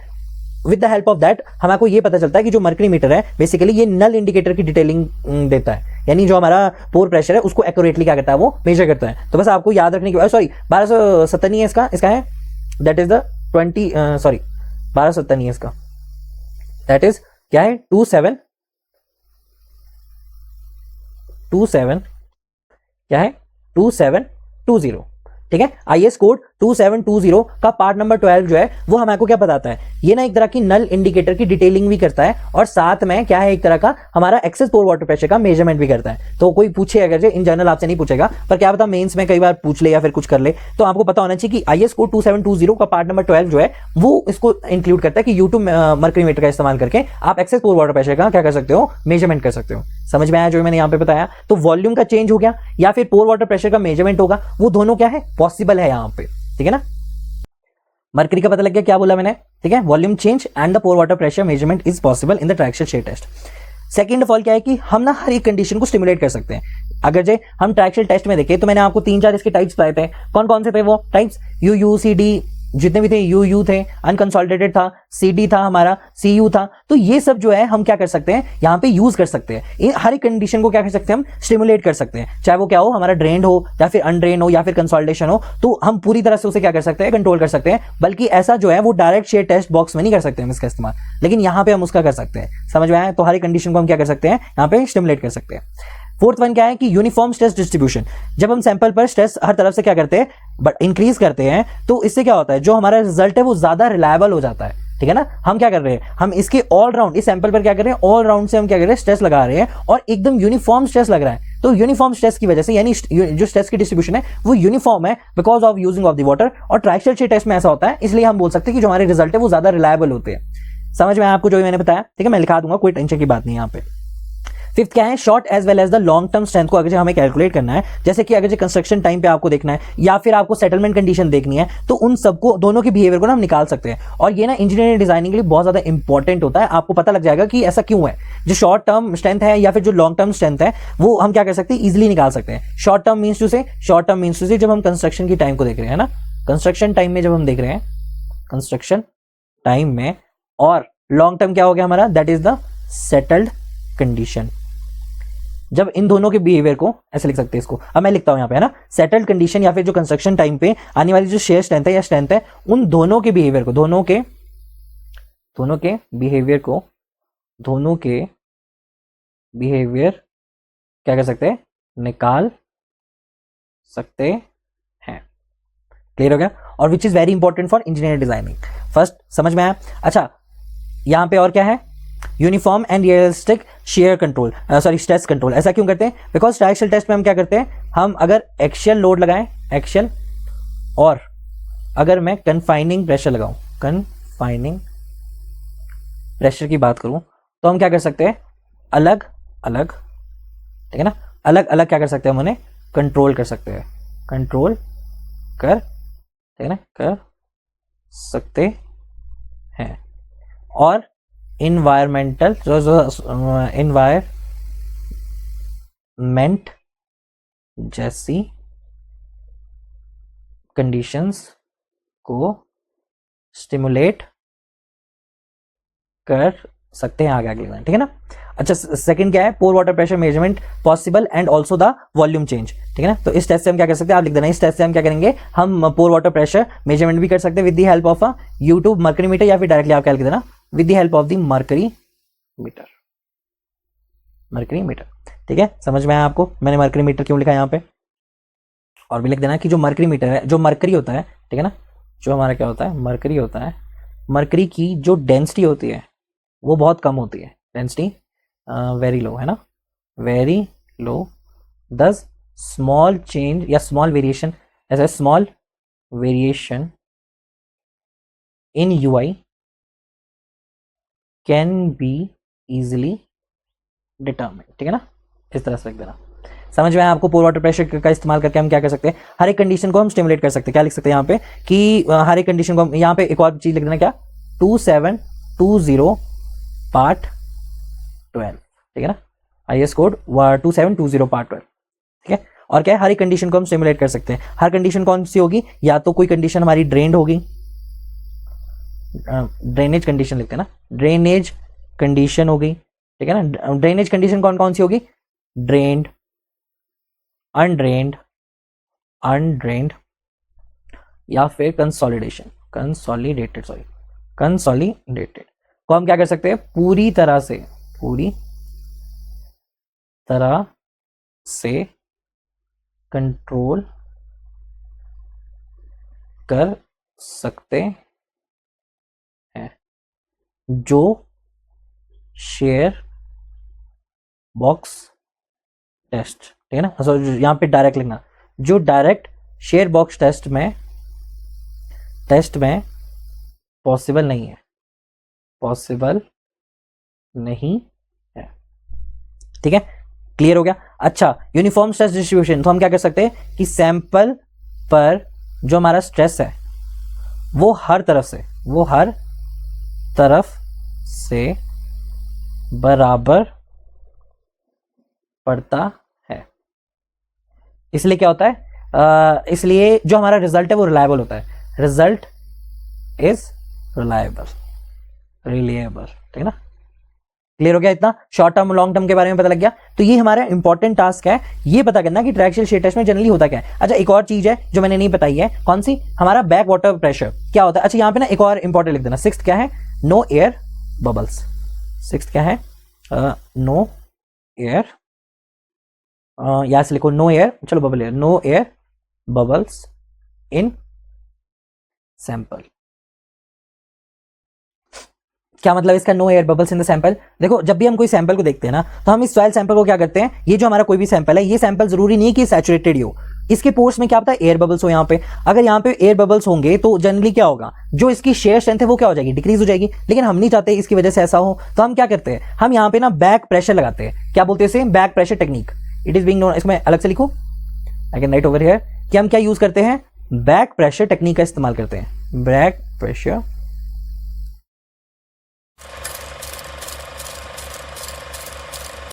with the help of that हमारे ये पता चलता है कि जो मर्करी मीटर है बेसिकली ये नल इंडिकेटर की डिटेलिंग देता है, यानी जो हमारा पोर प्रेशर है उसको एक्यूरेटली क्या करता है, वो मेजर करता है। तो बस आपको याद रखने की, सॉरी 1270 नहीं है इसका है, दैट इज द 1270 नहीं है इसका, दैट इज क्या है, 27 क्या है, 2720। ठीक है, आईएएस कोड 2720 का पार्ट नंबर 12 जो है वो हमारे को क्या बताता है, ये ना एक तरह की नल इंडिकेटर की डिटेलिंग भी करता है, और साथ में क्या है, एक तरह का हमारा एक्सेस पोर वाटर प्रेशर का मेजरमेंट भी करता है। तो कोई पूछे, अगर जो इन जनरल आपसे नहीं पूछेगा, पर क्या पता मेंस में कई बार पूछ ले या फिर कुछ कर ले, तो आपको पता होना चाहिए कि आईएएस कोड 2720 का पार्ट नंबर 12 जो है वो इसको इंक्लूड करता है कि यूट्यूब मर्करी मीटर का इस्तेमाल करके आप एक्सेस पोर वाटर प्रेशर का क्या कर सकते हो, मेजरमेंट कर सकते हो। समझ में आया जो मैंने यहाँ पे बताया? तो वॉल्यूम का चेंज हो गया या फिर पोर वाटर प्रेशर का मेजरमेंट होगा, वो दोनों क्या है, पॉसिबल है यहाँ पे। ठीक है ना, मर्करी का पता लग गया, क्या बोला मैंने? ठीक है, volume change and the pore water pressure measurement is possible in the triaxial shear test. Second of all क्या है कि हम ना हर एक कंडीशन को स्टिमुलेट कर सकते हैं। अगर जे हम ट्राइक्सल टेस्ट में देखें तो मैंने आपको 3-4 इसके टाइप्स बताए थे। कौन कौन से थे वो टाइप्स? यू सी डी जितने भी थे, यू थे, अनकंसोलिडेटेड था, सी था हमारा, सी था। तो ये सब जो है हम क्या कर सकते हैं यहाँ पे यूज कर सकते हैं। हर एक कंडीशन को क्या कर सकते हैं हम स्टिमुलेट कर सकते हैं, चाहे वो क्या हो, हमारा ड्रेन्ड हो या फिर अनड्रेन हो या फिर कंसोलिडेशन हो, तो हम पूरी तरह से उसे क्या कर सकते हैं, कंट्रोल कर सकते हैं। बल्कि ऐसा जो है वो डायरेक्ट शेयर टेस्ट बॉक्स में नहीं कर सकते हम इसका इस्तेमाल, लेकिन यहाँ पे हम उसका कर सकते हैं। समझ में आया? तो हर एक कंडीशन को हम क्या कर सकते हैं, यहाँ पे स्टिमुलेट कर सकते हैं। फोर्थ वन क्या है कि यूनिफॉर्म स्ट्रेस डिस्ट्रीब्यूशन। जब हम सैंपल पर स्ट्रेस हर तरफ से क्या करते हैं, बट इंक्रीज करते हैं, तो इससे क्या होता है, जो हमारा रिजल्ट है वो ज्यादा रिलायबल हो जाता है। ठीक है ना? हम क्या कर रहे हैं, हम इसके ऑल राउंड, इस सैंपल पर क्या कर रहे हैं, ऑल राउंड से हम क्या कर रहे हैं, स्ट्रेस लगा रहे हैं और एकदम यूनिफॉर्म स्ट्रेस लग रहा है। तो यूनिफॉर्म स्ट्रेस की वजह से, यानी जो स्ट्रेस की डिस्ट्रीब्यूशन है वो यूनिफॉर्म है because of using of the water. और ट्राइक्सल शेयर टेस्ट में ऐसा होता है, इसलिए हम बोल सकते हैं कि जो हमारे रिजल्ट है वो ज्यादा रिलायबल होते हैं। समझ में आपको जो मैंने बताया? ठीक है, मैं लिखा दूंगा, कोई टेंशन की बात नहीं यहाँ पे। फिफ्थ क्या है, short as well as the long term strength को अगर हमें कैलकुलेट करना है, जैसे कि अगर कंस्ट्रक्शन टाइम पे आपको देखना है या फिर आपको सेटलमेंट कंडीशन देखनी है, तो उन सबको, दोनों के बिहेवियर को ना हम निकाल सकते हैं। और ये ना इंजीनियरिंग डिजाइनिंग के लिए बहुत ज्यादा इंपॉर्टेंट होता है। आपको पता लग जाएगा कि ऐसा क्यों है। जो शॉर्ट टर्म स्ट्रेंथ है या फिर जो लॉन्ग टर्म स्ट्रेंथ है वो हम क्या कर सकते हैं, इजिली निकाल सकते हैं। शॉर्ट टर्म मीन्स टू से जब हम कंस्ट्रक्शन की टाइम को देख रहे हैं ना, कंस्ट्रक्शन टाइम में जब हम देख रहे हैं, कंस्ट्रक्शन टाइम में, और लॉन्ग टर्म क्या हो गया हमारा, that is the settled condition. जब इन दोनों के बिहेवियर को ऐसे लिख सकते हैं इसको, अब मैं लिखता हूं यहां पे, है ना, सेटल्ड कंडीशन या फिर जो कंस्ट्रक्शन टाइम पे आने वाली जो शेयर स्ट्रेंथ है या स्ट्रेंथ है, उन दोनों के बिहेवियर को, दोनों के बिहेवियर क्या कर सकते हैं, निकाल सकते हैं। क्लियर हो गया? और which is very important for engineering designing. First समझ में आया? अच्छा, यहां पे और क्या है, uniform and realistic share control, stress control. ऐसा क्यों करते हैं? बिकॉज ट्राइक्सल टेस्ट में हम क्या करते हैं, हम अगर एक्शियल लोड लगाएं, एक्शियल, और अगर मैं कन्फाइनिंग प्रेशर लगाऊं, कन्फाइनिंग प्रेशर की बात करूं, तो हम क्या कर सकते हैं, अलग अलग, ठीक है ना, अलग अलग क्या कर सकते हैं, हम उन्हें कंट्रोल कर सकते हैं, कंट्रोल कर, ठीक है ना, कर सकते हैं। और इन्वायरमेंटल इन्वायरमेंट जैसी कंडीशंस को स्टिमुलेट कर सकते हैं आगे आगे, ठीक है ना। अच्छा, सेकंड क्या है, pore water pressure measurement possible and also the volume change, ठीक है ना। तो इस टेस्ट से हम क्या कर सकते हैं, आप लिख देना, इस टेस्ट से हम क्या करेंगे, हम पोर वाटर प्रेशर मेजरमेंट भी कर सकते हैं with the help of a U tube mercury meter, या फिर डायरेक्टली आप क्या लिख देना, with the help of the mercury meter, mercury meter. ठीक है, समझ में आया आपको मैंने मर्करी मीटर क्यों लिखा यहाँ पे। और भी लिख देना कि जो मर्करी मीटर है, जो मर्करी होता है, ठीक है ना, जो हमारा क्या होता है, मर्करी होता है, मर्करी की जो डेंसिटी होती है वो बहुत कम होती है, डेंसिटी वेरी लो, है ना, वेरी लो। दस स्मॉल चेंज या स्मॉल वेरिएशन, ऐसा small variation in UI can be easily determine, ठीक है ना, इस तरह से लिख देना। समझ में आया आपको। पोर वाटर प्रेशर का इस्तेमाल करके हम क्या कर सकते हैं, हर एक कंडीशन को हम स्टिमुलेट कर सकते हैं। क्या लिख सकते हैं यहाँ पे कि हर एक कंडीशन को हम, यहाँ पे एक और चीज लिख देना, क्या, 2720 पार्ट 12, ठीक है ना, IS कोड 2720 पार्ट 12, ठीक है। और क्या है, हर एक कंडीशन को हम स्टिमुलेट कर सकते हैं। हर कंडीशन कौन सी होगी, या तो कोई कंडीशन हमारी ड्रेन्ड होगी, ड्रेनेज कंडीशन लिखते हैं ना, ड्रेनेज कंडीशन होगी, ठीक है ना। ड्रेनेज कंडीशन कौन कौन सी होगी, ड्रेन्ड, अनड्रेन्ड, अनड्रेन्ड, या फिर कंसोलिडेशन, कंसोलिडेटेड, सॉरी, कंसोलिडेटेड को हम क्या कर सकते हैं, पूरी तरह से कंट्रोल कर सकते हैं। जो शेयर बॉक्स टेस्ट, ठीक है ना, यहां पे डायरेक्ट लिखना, जो डायरेक्ट शेयर बॉक्स टेस्ट में पॉसिबल नहीं है, पॉसिबल नहीं है, ठीक है। क्लियर हो गया। अच्छा, यूनिफॉर्म स्ट्रेस डिस्ट्रीब्यूशन, तो हम क्या कर सकते हैं कि सैंपल पर जो हमारा स्ट्रेस है वो हर तरफ से बराबर पड़ता है, इसलिए क्या होता है, इसलिए जो हमारा रिजल्ट है वो रिलायबल होता है, रिजल्ट इज रिलायबल, ठीक है ना। क्लियर हो गया, इतना शॉर्ट टर्म लॉन्ग टर्म के बारे में पता लग गया। तो ये हमारा इंपॉर्टेंट टास्क है, ये पता करना कि ट्रायक्सियल शियर टेस्ट में जनरली होता क्या है। अच्छा, एक और चीज है जो मैंने नहीं बताई है, कौन सी, हमारा बैक वाटर प्रेशर क्या होता है। अच्छा, यहाँ पे ना एक और इंपॉर्टेंट लिख देना, सिक्स्थ क्या है, नो एयर बबल्स। सिक्स्थ क्या है, नो एयर, यहां से लिखो नो एयर, चलो bubble air, no air bubbles in sample. क्या मतलब इसका, no air bubbles in the sample. देखो, जब भी हम कोई सैंपल को देखते हैं ना, तो हम इस सॉइल सैंपल को क्या करते हैं, ये जो हमारा कोई भी सैंपल है, ये सैंपल जरूरी नहीं है कि सैचुरेटेड हो, इसके पोर्स में क्या होता है, एयर बबल्स हो। यहाँ पे अगर यहाँ पे एयर बबल्स होंगे तो जनरली क्या होगा, जो इसकी शेयर स्ट्रेंथ है वो क्या हो जाएगी, डिक्रीज हो जाएगी। लेकिन हम नहीं चाहते इसकी वजह से ऐसा हो, तो हम क्या करते हैं, हम यहाँ पे ना बैक प्रेशर लगाते हैं। क्या बोलते हैं इसे, back pressure technique. It is being known, इसमें अलग से लिखूं, I can write over here, कि हम क्या यूज करते हैं, बैक प्रेशर टेक्निक का इस्तेमाल करते हैं, बैक प्रेशर